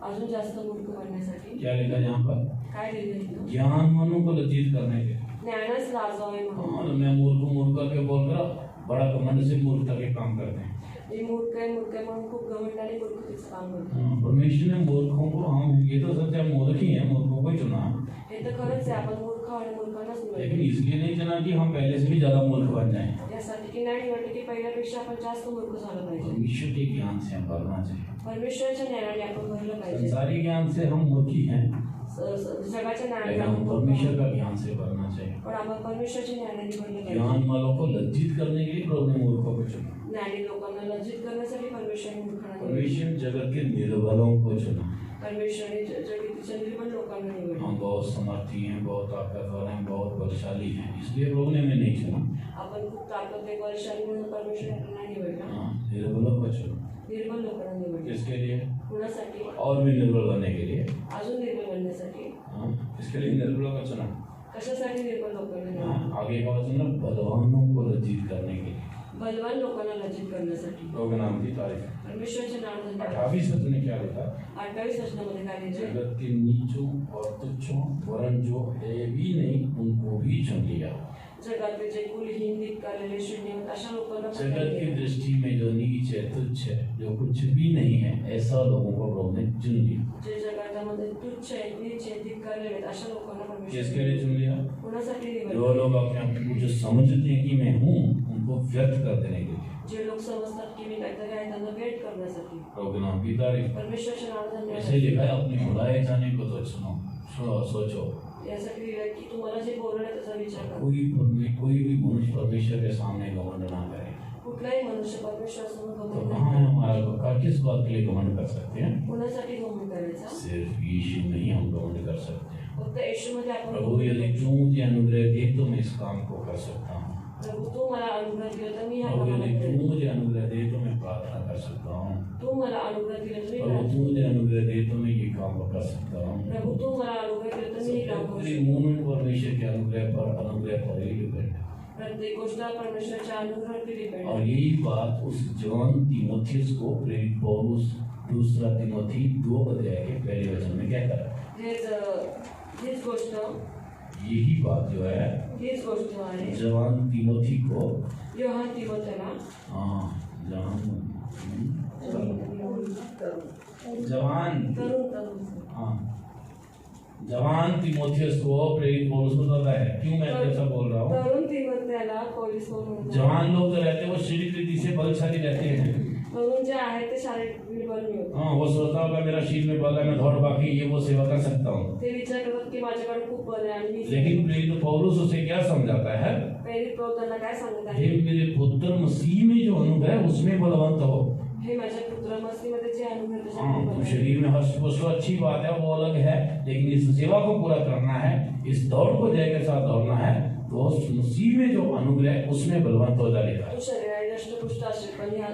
S5: अजून जास्त मूर्ख बनण्यासाठी.
S4: क्या लिखा यहाँ पर?
S5: काय लिहिलं?
S4: ज्ञानवानों को लज्जित करने के.
S5: ज्ञानास लाजवावे म्हणून.
S4: तो मैं मूर्ख करके बोलकर बड़ा घमंड से मूर्खता के काम करते हैं.
S5: मी मूर्ख आहे म्हणून खूप घमंडाने मूर्खतेचं काम करतो.
S4: परमेश्वर ने मूर्खों को, हम ये तो सत्य मूर्ख ही है, मूर्खों को ही चुना.
S5: हे तर खरंच आहे, आपण मूर्ख आणि मूर्खांनाच
S4: लेकिन
S5: निवडलं.
S4: इसलिए नहीं चुना कि हम पहले से भी ज्यादा मूर्ख बन जाएं.
S5: यासाठी की नाही निवडलं की पहिल्यापेक्षा आपण जास्त मूर्ख झालं पाहिजे.
S4: परमेश्वर के ज्ञान से हम भरना चाहिए.
S5: परमेश्वराच्या ज्ञानाने आपण भरलं पाहिजे.
S4: संसारी ज्ञान से हम मूर्ख ही हैं.
S5: जगाच्या न्यायाने
S4: लेकिन हम परमेश्वर का ज्ञान से भरना चाहिए।
S5: पण आपण परमेश्वराच्या न्यायाने भरले पाहिजे।
S4: ज्ञान वालों को लज्जित करने के लिए प्रभु ने मूर्खों को चुना।
S5: ज्ञानी लोकांना लज्जित करण्यासाठी परमेश्वराने मूर्खांना निवडले।
S4: परमेश्वर जगत के निर्बलों को चुना।
S5: परमेश्वराने जगतीच्या निर्बल लोकांना निवडले।
S4: हम बहुत समर्थी हैं, बहुत ताकतवर हैं, बहुत बलशाली हैं, इसलिए प्रभु ने हमें नहीं चुना।
S5: आपण खूप ताकदवर बलशाली म्हणून परमेश्वराने आपल्याला निवडला।
S4: हाँ, निर्बलों को चुना।
S5: निर्बल लोकांना निवडले।
S4: किसके लिए?
S5: कुणासाठी?
S4: और भी निर्बल बनने के लिए।
S5: अजून निर्बल बनण्यासाठी।
S4: हाँ, इसके लिए निर्बलों को चुना।
S5: कशासाठी निर्बल लोकांना निवडले?
S4: हाँ, आगे का वचन है बलवानों को लज्जित करने के लिए।
S5: बलवान लोकांना लज्जित करण्यासाठी।
S4: प्रभु के नाम की तारीफ।
S5: परमेश्वराचे नाम धन्यवाद।
S4: 28 वचन में क्या लिखा?
S5: 28 वचनामध्ये काय लिहिलंय?
S4: जगत के नीचों और तुच्छों वरन जो है भी नहीं उनको भी चुन लिया।
S5: जगातले जे कुलहीन धिक्कारलेले शून्यवंत अशा लोकांना पण
S4: जगत की
S5: त्यांनी
S4: दृष्टि में जो नीच है, तुच्छ है, जो कुछ भी नहीं है, ऐसा लोगों को प्रभु ने चुन लिया।
S5: जे जगामध्ये तुच्छ आहे, नीच आहे, धिक्कारलेले आहेत, अशा लोकांना
S4: किसके
S5: परमेश्वर
S4: लिए चुन लिया?
S5: कुणासाठी निवडले?
S4: जो लोग अपने आप को जो समझते हैं कि मैं हूँ, उनको व्यक्त कर देने के लिए।
S5: जे लोक समजतात की मी काहीतरी आहे त्यांना वेट करण्यासाठी।
S4: प्रभु के नाम की तारीफ।
S5: परमेश्वराचे नाम
S4: ऐसे
S5: धन्यवाद।
S4: लिखा है, अपने बुलाए जाने को तो सुनो, सुनो, सोचो।
S5: यासाठी लिहिलंय की तुम्हाला जे बोलणं त्याचा विचार करा।
S4: कोई भी मनुष्य परमेश्वर के सामने घमंड ना करे।
S5: कुठलाही मनुष्य परमेश्वरासमोर
S4: तो
S5: घमंड
S4: कहाँ
S5: नाही
S4: है हमारा पक्का? किस बात के लिए घमंड कर सकते हैं?
S5: कुणासाठी घमंड करायचा?
S4: सिर्फ यीशु में ही हम घमंड कर सकते हैं।
S5: फक्त येशूमध्ये आपण
S4: प्रभु यदि तू मुझे अनुग्रह दे तो मैं इस काम को कर सकता हूँ।
S5: प्रभू तू मला अनुग्रह दिला तर मी ह्या
S4: प्रभु
S5: कामाला
S4: यदि
S5: करेन।
S4: तू मुझे अनुग्रह दे तो मैं प्रार्थना कर सकता हूँ।
S5: तू मला अनुग्रह दिला तर मी
S4: प्रभु तू मुझे अनुग्रह दे तो मैं ये काम कर सकता हूँ।
S5: प्रभु तू मला अनुग्रह दिला तर मी हे काम करू
S4: every
S5: शकतो।
S4: moment परमेश्वर के अनुग्रह पर ही डिपेंड है।
S5: प्रत्येक गोष्ट परमेश्वराच्या अनुग्रहावरती डिपेंड
S4: और
S5: आहे।
S4: यही बात उस जवान तीमुथियुस को प्रेरित पौलुस 2 तीमुथी 2 अध्याय के पहले वचन में कहता है।
S5: हीच गोष्ट
S4: यही बात जो है
S5: आहे
S4: जवान तीमुथी को
S5: योहान तीमुथीला
S4: जवान तीमुथियुस को प्रेरित पौलुस को बताता है। क्यों मैं ऐसा बोल रहा हूँ?
S5: तरुण तीमुथीला पौलुस म्हणून
S4: जवान लोग जो रहते हैं वो शारीरिक रीति से बलशाली रहते हैं।
S5: तरुण जे आहेत ते शारीरिक बल मिळवतात।
S4: हाँ, वो सोचता होगा मेरा शरीर में बल है, मैं दौड़ बाकी ये वो सेवा कर सकता हूँ।
S5: ते विचार करतात की माझ्याकडे खूप बल आहे आणि मी
S4: लेकिन प्रेरित पौलुस उसे क्या समझाता है?
S5: प्रेरित प्रवक्त्यांना काय सांगत
S4: हे
S5: आहे?
S4: मेरे पुत्र मसीह में जो अनुभव है उसमें बलवंत हो।
S5: हे माझ्या पुत्र मसीहमध्ये जे अनुभव
S4: हाँ, तो शरीर में हर्ष पुष्ट अच्छी बात है, वो अलग है, लेकिन इस सेवा को पूरा करना है, इस दौड़ को जय के साथ दौड़ना है, तो उस मसीह में जो अनुग्रह है उसमें बलवंत हो जाएगा।
S5: तो शरीराने दष्टपुष्ट असेल पण ह्या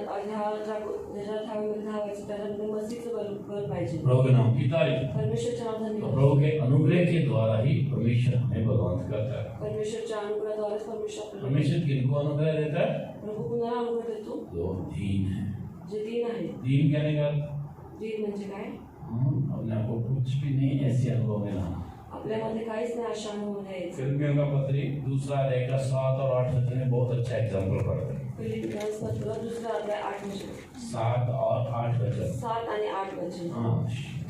S5: धावेमध्ये धावायचं त्याच्यामध्ये मसीहचं बल पाहिजे।
S4: प्रभु के नाम की तारीफ।
S5: परमेश्वरच्या नाम
S4: तो
S5: धन्यवाद।
S4: प्रभु के अनुग्रह के द्वारा ही परमेश्वर हमें बलवंत करता है।
S5: परमेश्वरच्या अनुग्रहाद्वारेच परमेश्वर आपल्याला
S4: परमेश्वर किनको अनुग्रह देता है?
S5: प्रभू कुणाला अनुग्रह देतो?
S4: जो दीन है।
S5: जे दीन आहे।
S4: दीन कहने का
S5: दीन म्हणजे काय?
S4: अपने आपको कुछ भी नहीं ऐसे अनुभव में लाना।
S5: आपल्यामध्ये काहीच नाही अशा अनुभव यायचं।
S4: फिल्मियों का पत्री 2 अध्याय का 7 और 8 वचन में बहुत अच्छा एग्जाम्पल पढ़ते हैं।
S5: फिलिपियन्स पत्र 2 अध्याय 8 वचन।
S4: 7 और 8 वचन।
S5: 7 आणि 8 वचन।
S4: हाँ,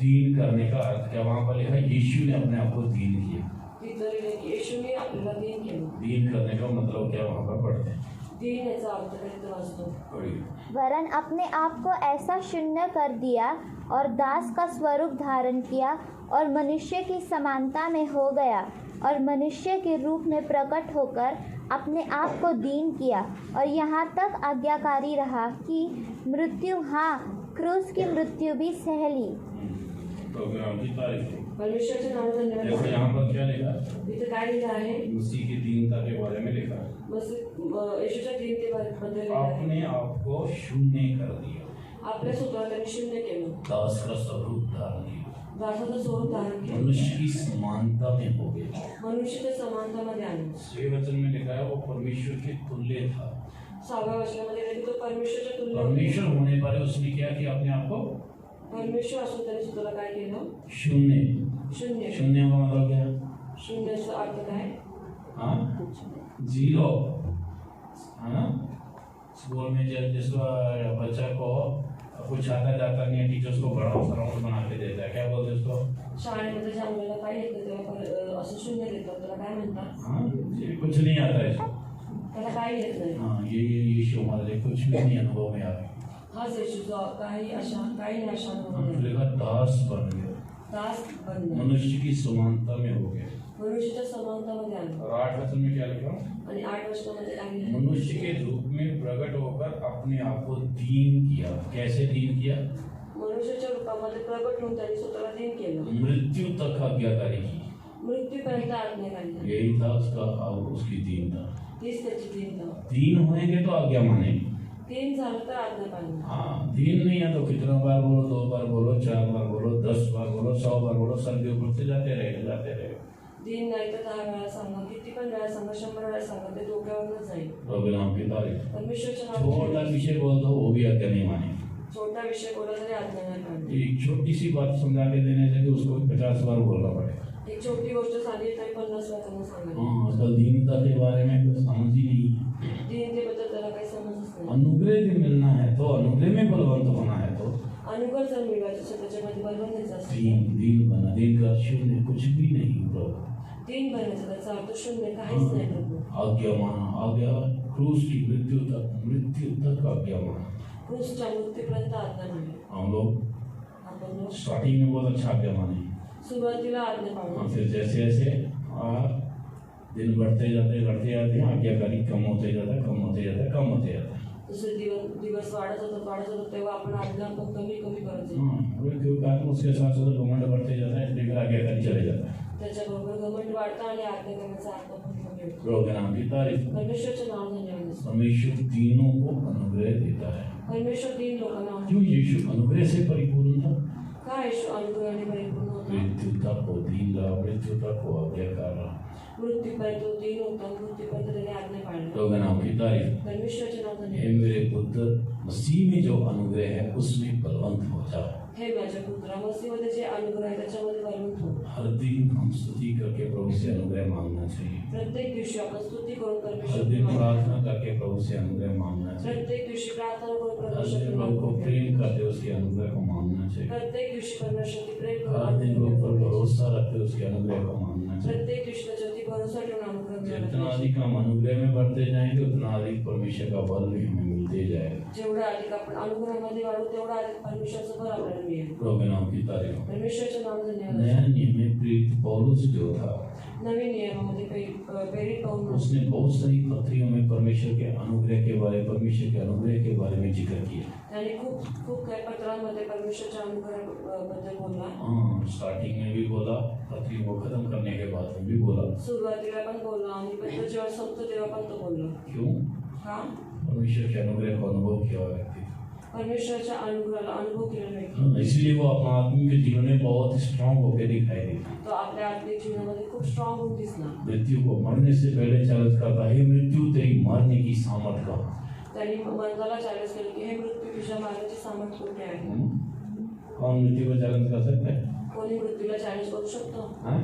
S4: दीन करने का अर्थ क्या? वहाँ पर लिखा यीशु ने अपने आप को दीन किया।
S5: तिथं लिहिलंय की येशूने आपल्याला दीन केलं।
S4: दीन करने का मतलब क्या वहाँ पर पढ़ते हैं?
S5: दीन याचा अर्थ काय ते वाचतो।
S4: पढ़िए।
S6: वरन अपने आप को ऐसा शून्य कर दिया और दास का स्वरूप धारण किया और मनुष्य की समानता में हो गया और मनुष्य के रूप में प्रकट होकर अपने आप को दीन किया और यहाँ तक आज्ञाकारी रहा कि मृत्यु, हाँ क्रूस की मृत्यु भी सह ली।
S4: प्रोग्राम की तारीफ।
S5: परमेश्वरचे नाम
S4: देखो
S5: धन्यवाद।
S4: यहाँ पर क्या लिखा?
S5: इथे काय लिहिलं आहे?
S4: मसीह की दीनता के बारे में लिखा है।
S5: येशूच्या दीनतेबद्दल लिहिलं आहे।
S4: अपने आप को शून्य कर दिया।
S5: आपल्या स्वतःला त्यांनी शून्य केलं।
S4: दास का स्वरूप धारण किया।
S5: दासाचं स्वरूप धारण केलं।
S4: मनुष्य की समानता में हो गया।
S5: मनुष्याच्या समानतामध्ये आले।
S4: 6 वचन में लिखा है वो परमेश्वर के तुल्य था।
S5: 6व्या वचनामध्ये लिहिलं तो परमेश्वरच्या तुल्य होता।
S4: परमेश्वर होने पर उसने क्या किया? अपने आप को
S5: परमेश्वर असून त्याने स्वतःला काय केलं?
S4: शून्य।
S5: शून्य।
S4: शून्य का मतलब क्या?
S5: शून्याचा अर्थ काय?
S4: हाँ, 0 है ना। स्कूल में जब जिसको बच्चा को कुछ आता जाता नहीं है, टीचर्स को बड़ा राउंड बना के देता है, क्या बोलते हैं उसको?
S5: शाळेमध्ये ज्या मुलाला काय येत नाही तेव्हा असं शून्य देतात, त्याला काय म्हणतात?
S4: हाँ, ये कुछ नहीं आता है इसको।
S5: त्याला काय येत नाही।
S4: हाँ, ये यीशु हमारे लिए कुछ भी नहीं अनुभव में आ रहा।
S5: हाच येशूचा काही नाही अशा
S4: लिखा दास बन गया।
S5: दास बनला,
S4: मनुष्य की समानता में हो गया।
S5: मनुष्याच्या समानतामध्ये आला।
S4: और 8 वचन में क्या लिखा?
S5: आणि 8 वचनामध्ये आहे,
S4: मनुष्य के रूप में प्रकट होकर अपने आप को दीन किया। कैसे दीन किया?
S5: मनुष्याच्या रूपामध्ये प्रगट होऊन त्यांनी स्वतःला दीन केलं,
S4: मृत्यु तक आज्ञाकारी की।
S5: मृत्यूपर्यंत आज्ञाकारी।
S4: यही था उसका, उसकी दीनता।
S5: तीच त्याची दीनता।
S4: दीन होएंगे तो आज्ञा मानेंगे।
S5: दीन झालं तर आज्ञा पाळणं।
S4: हाँ, दीन नहीं है तो कितना बार बोलो, 2 बार बोलो, 4 बार बोलो, 10 बार बोलो, 100 बार बोलो, सर के ऊपर से जाते रहेगा।
S5: दीन नाही तर 10 वेळा सांगा, किती पण वेळा सांगा, 100 वेळा सांगा, ते डोक्यावरच जाईल।
S4: प्रोग्राम की तारीफ।
S5: परमेश्वरच्या
S4: छोटा
S5: नावाने
S4: विषय बोल दो वो भी आज्ञा नहीं मानेंगे।
S5: छोटा विषय बोला तरी आज्ञा नाही पाळणं।
S4: एक छोटी सी बात समझा के देने से भी उसको 50 बार बोलना पड़ेगा।
S5: एक छोटी गोष्ट सांगली तरी 50 वेळा त्यांना सांगायची।
S4: हाँ, आजकल दीनता के बारे में कुछ समझ ही नहीं है।
S5: दीनतेबद्दल त्याला काही समजच नाही।
S4: अनुग्रह भी मिलना है तो, अनुग्रह में बलवंत होना है तो
S5: अनुग्रह जर मिळवायचं असेल त्याच्यामध्ये बलवंतीचा असतो।
S4: दीन बना। दीन का शून्य कुछ भी नहीं प्रभु।
S5: दीन बनायचं त्याचा अर्थ शून्य काहीच नाही प्रभू।
S4: आज्ञा माना, आज्ञा क्रूस की मृत्यु तक आज्ञा माना।
S5: क्रूसच्या मृत्यूपर्यंत आज्ञा मानली।
S4: हम लोग
S5: आपण लोक
S4: स्टार्टिंग में बहुत अच्छा आज्ञा माने।
S5: सुरुवातीला आज्ञा
S4: हाँ,
S5: पाळली,
S4: फिर जैसे जैसे दिन बढ़ते जाते हैं, आज्ञाकारी कम होते जाता है, कम होते जाता है।
S5: जसे दिवस वाढत होतात तेव्हा आपण आज्ञा पण कमी करत जाईल।
S4: हाँ, क्योंकि उसके साथ साथ घमंड बढ़ते जाता है, इसलिए फिर आज्ञाकारी चले जाता है।
S5: त्याच्याबरोबर घमंड वाढतं आणि आज्ञा करण्याचा अर्थ पण कमी होतो।
S4: प्रभु के नाम की तारीफ।
S5: परमेश्वरचे नाव धन्यवाद असो।
S4: परमेश्वर तीनों को अनुग्रह देता है।
S5: परमेश्वर तीन लोकांना
S4: क्यों यीशु अनुग्रह से परिपूर्ण था?
S5: का येशू अनुग्रहाने परिपूर्ण होता?
S4: मृत्यु तक को दीन रहा, मृत्यु तक को आज्ञाकार रहा।
S5: मृत्यूपर्यंत तो दीन होता, मृत्यूपर्यंत त्याने आज्ञा पाळली।
S4: प्रभु के नाम की तारीफ।
S5: परमेश्वरचे नाव
S4: हे
S5: धन्यवाद।
S4: मेरे पुत्र, मसीह में जो अनुग्रह है उसमें बलवंत हो जा।
S5: हे माझ्या पुत्रा, मसीहमध्ये जे अनुग्रह आहे त्याच्यामध्ये बलवंत हो।
S4: हर दिन हम स्तुति करके प्रभु से अनुग्रह मांगना चाहिए।
S5: प्रत्येक दिवशी आपण स्तुती करून
S4: हर
S5: परमेश्वर
S4: दिन प्रार्थना करके प्रभु से अनुग्रह मांगना चाहिए।
S5: प्रत्येक दिवशी प्रार्थना करून
S4: हर दिन
S5: परमेश्वर
S4: प्रभु को प्रेम करते उसके अनुग्रह को मांगना चाहिए।
S5: प्रत्येक दिवशी परमेश्वर प्रेम
S4: हर दिन
S5: करून
S4: प्रभु पर भरोसा रखते उसके अनुग्रह को मांगना चाहिए।
S5: प्रत्येक दिवशी त्याच्यावरती भरोसा ठेवून अनुग्रह मिळाला
S4: जितना
S5: पाहिजे।
S4: अधिक हम अनुग्रह में बढ़ते जाएंगे उतना अधिक परमेश्वर का बल भी हमें मिलते जाएगा।
S5: जेवढा अधिक आपण अनुग्रहामध्ये वाढू तेवढा अधिक परमेश्वरचं बळ आपल्याला मिळेल।
S4: प्रभु के नाम की तारीफ।
S5: परमेश्वरचे नाव धन्यवाद।
S4: नया नियम में प्रेरित पौलुस जो था,
S5: नवीन नियमामध्ये प्रेरित पाऊल
S4: उसने बहुत सारी पत्रियों में परमेश्वर के अनुग्रह के बारे में जिक्र किया।
S5: त्याने खूप काही पत्रांमध्ये परमेश्वरच्या अनुग्रहाबद्दल बोलला।
S4: हाँ, स्टार्टिंग में भी बोला, पत्री को खत्म करने के बाद में भी बोला।
S5: सुरुवातीला पण बोलला आणि पत्र जेव्हा संपतो तेव्हा पण तो बोलला।
S4: क्यों?
S5: का?
S4: परमेश्वर के अनुग्रह को अनुभव किया हुआ व्यक्ति था।
S5: परमेश्वराच्या अनुग्रहाला अनुभव केलेला व्यक्ती,
S4: हाँ, इसलिए वो अपना आत्मिक जीवन में बहुत स्ट्रांग होकर दिखाई देता।
S5: तो आपल्या आत्मिक जीवनामध्ये खूप स्ट्रॉंग होऊन दिसला।
S4: मृत्यु को मरने से पहले चैलेंज करता है, मृत्यु तेरी मरने की सामर्थ का।
S5: त्यांनी मरणाला चॅलेंज केलं की हे मृत्यू तुझ्या मारण्याची सामर्थ्य कुठे आहे?
S4: कौन मृत्यु को चैलेंज कर सकता है?
S5: कोणी मृत्यूला चॅलेंज करू शकतो?
S4: हाँ?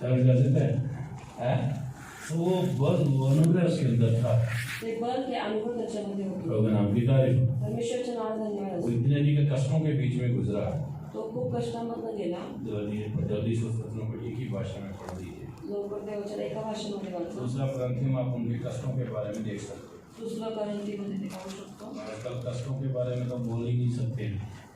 S4: चैलेंज कर सकता है? हाँ? तो वो बल, वो अनुग्रह उसके अंदर था।
S5: ते बल के अनुभव त्याच्यामध्ये होते।
S4: प्रभु के नाम की तारीफ।
S5: परमेश्वरचे नाव धन्यवाद
S4: वो
S5: असो।
S4: इतने अधिक कष्टों के बीच में गुजरा।
S5: तो खूप कष्टांमधनं गेला।
S4: जल्दी से उस वचनों को एक ही भाषा में पढ़ दीजिए।
S5: लवकर देवाच्या एका भाषेमध्ये वाचतो।
S4: दूसरा ग्रंथि में आप उनके कष्टों के बारे में देख सकते
S5: दुसरा करंतीमध्ये ते पाहू शकतो।
S4: हो। आजकल कष्टों के बारे में तो बोल ही नहीं सकते।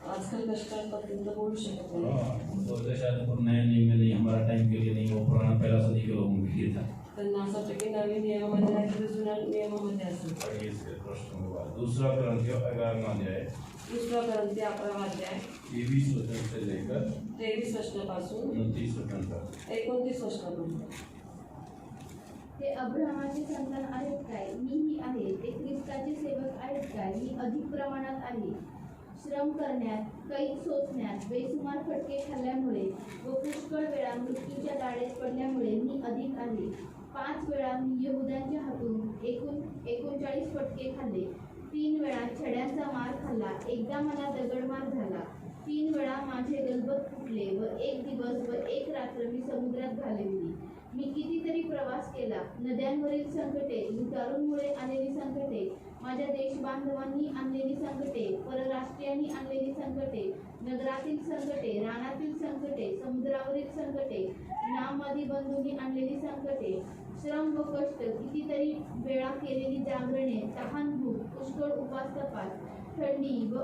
S5: आजकाल कष्टांबद्दल तर बोलू शकत नाही।
S4: हाँ, तो शायद वो नए नियम में नहीं, हमारा टाइम के लिए नहीं, वो पुराना पहला सदी के लोगों के लिए था।
S5: त्यांना असं वाटतं की नवीन नियमामध्ये नाही तर जुन्या नियमामध्ये असेल।
S4: पढ़िए इसके प्रश्नों के बाद। दूसरा ग्रंथियों 11वां अध्याय
S5: दुसरा करंती 11वां अध्याय
S4: 23 वचन से लेकर
S5: 23 वचनापासून
S4: 29 वचन तक।
S5: 29 वचनापर्यंत।
S2: ते अब्राहमाचे संतान आहेत काय? मीही आहे. ते ख्रिस्ताचे सेवक आहेत काय? मी अधिक प्रमाणात आहे. श्रम करण्यात, कैद सोसण्यात, बेसुमार फटके खाल्ल्यामुळे व पुष्कळ वेळा मृत्यूच्या दाढेत पडल्यामुळे मी अधिक आहे. 5 वेळा मी यहुद्यांच्या हातून 39 फटके खाल्ले. 3 वेळा छड्यांचा मार खाल्ला. एकदा मला दगडमार झाला. 3 वेळा माझे गलबत फुटले व 1 दिवस व 1 रात्र मी समुद्रात घालवली. मी कितीतरी प्रवास केला. नद्यांवरील संकटे, लुटारूंमुळे आलेली संकटे, माझ्या देशबांधवांनी आणलेली संकटे, परराष्ट्रीयांनी आणलेली संकटे, नगरातील संकटे, रानातील संकटे, समुद्रावरील संकटे, नामादी बंधूंनी आणलेली संकटे, श्रम व कष्ट, कितीतरी वेळा केलेली जागरणे, तहान भूक, पुष्कळ उपास तपास, थंडी, व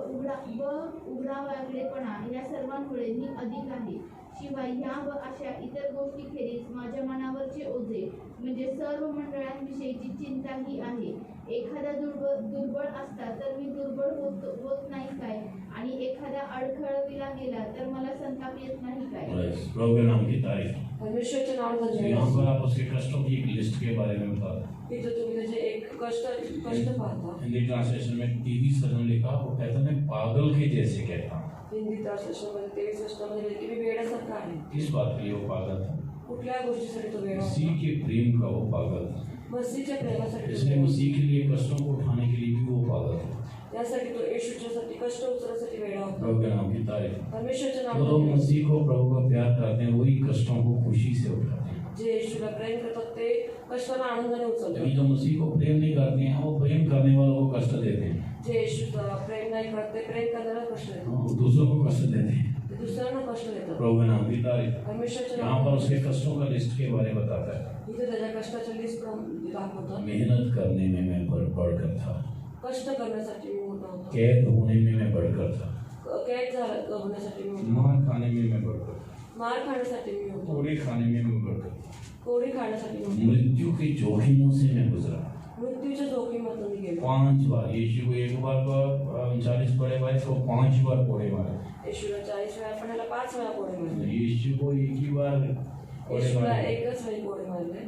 S2: उघडावागलेपणा या सर्वांमुळे मी अधिक आहे. शिवाय ह्या व अशा इतर गोष्टीखेरीज माझ्या मनावरचे ओझे म्हणजे सर्व मंडळांविषयीची चिंताही आहे. एखादा दुर्बळ असता तर मी दुर्बळ होत नाही काय, आणि एखादा अडखळविला गेला तर मला संताप येत नाही काय.
S4: प्रभु के नाम की तारीफ।
S5: परमेश्वरचे नाव
S4: तो
S5: धन्यवाद.
S4: यहाँ पर आप उसके कष्टों की एक लिस्ट के बारे में बता रहे
S5: तिथं तुम्ही त्याचे एक कष्ट पाहता.
S4: हिंदी ट्रांसलेशन में टीवी सर ने लिखा, वो कहता मैं पागल के जैसे कहता हूँ।
S5: हिंदी ट्रान्सलेशनमध्ये 23 कष्टामध्ये लिहिते, मी वेड्यासारखा आहे.
S4: किस बात के लिए वो पागल था?
S5: कुठल्या गोष्टीसाठी तो वेडा
S4: मसीह
S5: होता?
S4: के प्रेम का वो पागल था।
S5: मसीहच्या प्रेमासाठी तो
S4: इसलिए
S5: वेडा होता.
S4: मसीह के लिए कष्टों को उठाने के लिए भी वो पागल था।
S5: त्यासाठी तो येशूच्यासाठी कष्ट उचलण्यासाठी वेडा होता.
S4: प्रभु के नाम की तारीफ।
S5: परमेश्वरचे
S4: जो
S5: नाव
S4: लोग
S5: धन्यवाद.
S4: मसीह को प्रभु का प्यार करते हैं वही कष्टों को खुशी से उठाते हैं।
S5: जे येशूला प्रेम करतात ते कष्टाला आनंदाने
S4: लेकिन
S5: उचलतात.
S4: जो मसीह को प्रेम नहीं करते हैं वो प्रेम करने वालों को कष्ट देते हैं,
S5: जे येशूला प्रेम नाही करत ते प्रेम करण्याला कष्ट देतात.
S4: वो दूसरों को कष्ट देते हैं।
S5: ते दुसऱ्यांना कष्ट देतात.
S4: प्रभु के नाम की तारीफ।
S5: परमेश्वरचे
S4: यहाँ
S5: नाव
S4: पर उसके कष्टों का लिस्ट के बारे में बताता है।
S5: इथे त्याच्या कष्टाची लिस्ट दाखवतात.
S4: मेहनत करने में मैं बढ़कर था,
S5: कष्ट करण्यासाठी मी मोठा होतो.
S4: कैद होने में मैं बढ़कर था,
S5: कैद होण्यासाठी मी होतो.
S4: मार खाने में मैं बढ़कर था,
S5: मार खाण्यासाठी मी होतो.
S4: कोड़े खाने में मैं बढ़कर था,
S5: कोडी खाण्यासाठी मी होतो.
S4: मृत्यु के जोखिमों से मैं गुजरा।
S5: मृत्यूच्या जोखीमधून मी गेलो.
S4: 5 बार यीशु को एक बार 39 बड़े भाई को 5 बार कोड़े मारे।
S5: येशूला 40 वेळा पण याला 5 वेळा कोडे मारले.
S4: यीशु को एक ही बार कोड़े
S5: येशूला
S4: मारे।
S5: एकच वेळी कोडे मारले.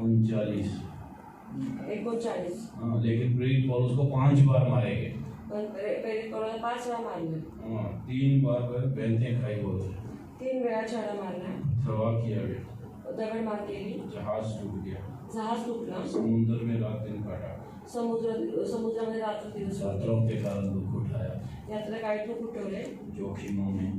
S4: 39।
S5: 39.
S4: लेकिन प्रेरित पौलुस को 5 बार मारे गए।
S5: पण प्रेरित पौलाला 5 वेळा मारले.
S4: 3 बार बेंतें खाई बोलते,
S5: 3 वेळा छडा मारला.
S4: सवा किया गया,
S5: दगडमार केली.
S4: जहाज टूट गया,
S5: जहाज तुटला.
S4: समुद्र में रात दिन काटा,
S5: समुद्रामध्ये रात्र दिवस होते.
S4: यात्राओं के कारण दुख उठाया,
S5: यात्रा काही लोक उठवले.
S4: जोखिमों में,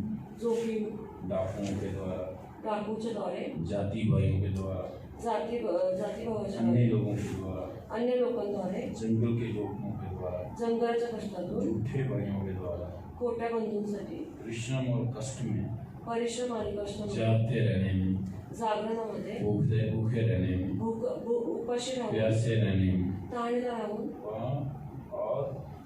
S5: जोखीम
S4: डाकुओं के द्वारा,
S5: डाकूच्या द्वारे,
S4: जाति भाइयों के द्वारा,
S5: जाती भावाच्या
S4: अन्य
S5: द्वारे,
S4: लोगों के द्वारा,
S5: अन्य लोकांद्वारे,
S4: जंगल के जोखिमों के द्वारा,
S5: जंगलाच्या कष्टातून,
S4: झूठे भाइयों के द्वारा,
S5: खोट्या बंधूंसाठी,
S4: परिश्रम और कष्ट में,
S5: परिश्रम आणि कष्टामध्ये,
S4: जागते रहने में,
S5: जागरणामध्ये,
S4: भूखे रहने में,
S5: उपाशी राहून,
S4: प्यासे रहने में,
S5: तहाने राहून,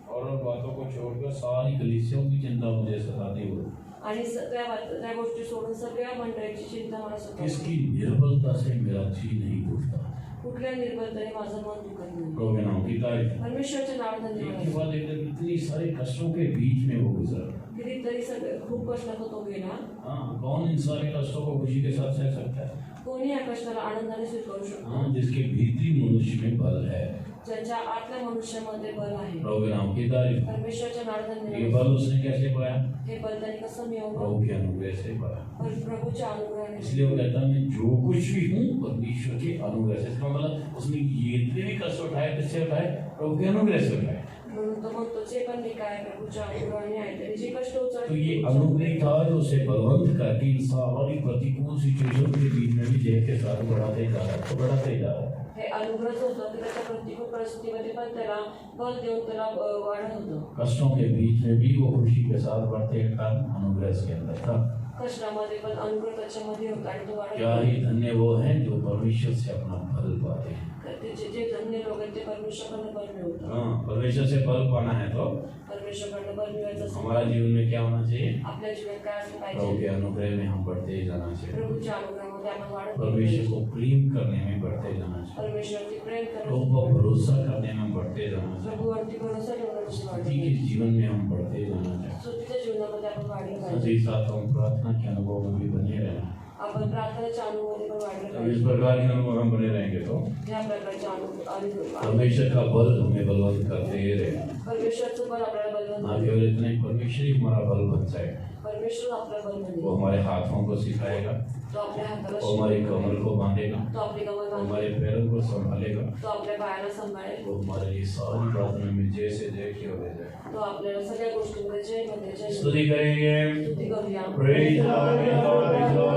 S4: और बातों को छोड़कर सारी कलीसियों की चिंता मुझे सताती हो।
S5: आणि त्या गोष्टी सोडून सगळ्या मंडळीची चिंता मला सतावते.
S4: किसकी निर्बलता से मेरा जी नहीं टूटता।
S5: कुठल्या निर्बलतेने माझं मन दुखत नाही.
S4: प्रभु के नाम की तारीफ।
S5: परमेश्वरचे नाव
S4: एक के
S5: धन्यवाद.
S4: बाद एक दिन इतनी सारे कष्टों के बीच में वो गुजरा।
S5: कितीतरी सगळे खूप कष्टात तो गेला.
S4: हाँ, कौन इन सारे कष्टों को खुशी के साथ सह सकता है?
S5: कोणी या कष्टाला आनंदाने स्वीकारू शकतो?
S4: हाँ, जिसके भीतरी मनुष्य में बल है।
S5: ज्याच्या आतल्या मनुष्यामध्ये बल आहे.
S4: प्रभु के नाम की तारीफ।
S5: परमेश्वरच्या नाव
S4: ये
S5: धन्यवाद.
S4: बल उसने कैसे पाया?
S5: हे बल त्यांनी कसं मिळवलं?
S4: प्रभु के अनुग्रह से पाया।
S5: प्रभूच्या अनुग्रहाने.
S4: इसलिए वो कहता है मैं जो कुछ भी हूँ परमेश्वर के अनुग्रह से। इसका मतलब उसने ये इतने भी कष्ट उठाए, किससे उठाए? प्रभु के अनुग्रह से उठाए।
S5: म्हणून तो म्हणतो जे पण मी काय प्रभूच्या अनुग्रहाने आहे त्यांनी जे कष्ट
S4: तो ये
S5: उचलले
S4: अनुग्रह था जो उसे बलवंत करके इन सारी प्रतिकूल सिचुएशन के बीच में भी जय के साथ बढ़ाते ही जा रहा है, तो बढ़ाते ही जा रहा है।
S5: हे अनुग्रह होतं की त्याच्या प्रतिकूल परिस्थितीमध्ये पण त्याला बल देऊन त्याला वाढत होतं.
S4: कष्टों के बीच में भी वो खुशी के साथ बढ़ते हैं, कारण अनुग्रह के अंदर था।
S5: कष्टामध्ये पण अनुग्रह त्याच्यामध्ये होता आणि तो वाढत
S4: क्या
S5: होता.
S4: ही धन्य वो हैं जो परमेश्वर से अपना फल पाते हैं।
S5: जे धन्य लोक आहेत ते परमेश्वराकडनं बल मिळवतात.
S4: हाँ, परमेश्वर से फल पाना है तो
S5: परमेश्वराकडनं बल मिळवायचं असेल
S4: हमारा जीवन में क्या होना चाहिए?
S5: आपल्या जीवनात काय असलं
S4: प्रभु
S5: पाहिजे?
S4: के अनुग्रह में हम बढ़ते ही जाना चाहिए,
S5: प्रभूच्या अनुग्रहामध्ये आपण वाढत
S4: परमेश्वर
S5: गेलो.
S4: को प्रेम करने में बढ़ते जाना चाहिए,
S5: परमेश्वरची प्रेम
S4: प्रभु
S5: करत
S4: पर भरोसा करने में बढ़ते जाना चाहिए,
S5: प्रभूवरती भरोसा ठेवण्याची
S4: स्तुति के जीवन में हम बढ़ते जाना चाहिए।
S5: स्वतःच्या जीवनामध्ये आपण वाढलं
S4: साथ
S5: पाहिजे.
S4: ही साथ हम प्रार्थना के अनुभव में भी बने रहें।
S5: आपण प्रार्थनेच्या अनुभवामध्ये पण वाढलं
S4: जब इस
S5: पाहिजे.
S4: प्रकार के अनुभव हम बने रहेंगे तो
S5: या प्रकारच्या अनुभव
S4: परमेश्वर का बल हमें बलवंत करते ही रहे।
S5: परमेश्वरचं बल आपल्याला
S4: ना
S5: बलवंत
S4: केवल इतना ही, परमेश्वर ही हमारा बल बन जाए।
S5: परमेश्वर आपलं बल
S4: वो
S5: बनेल.
S4: हमारे हाथों को सिखाएगा,
S5: तो आपल्या हाताला
S4: वो हमारी
S5: शिकवतो.
S4: कमर को बांधेगा,
S5: तो आपली कमर
S4: वो हमारे
S5: बांधेल.
S4: पैरों को संभालेगा,
S5: तो आपल्या पायाला सांभाळेल.
S4: वो हमारे लिए सारी प्रार्थना में जय से जय की हो जाए।
S5: तो आपल्याला सगळ्या गोष्टींमध्ये जय मध्ये जय
S4: स्तुति करेंगे।
S5: स्तुती करूया.
S4: Praise the Lord, praise the Lord, praise the Lord.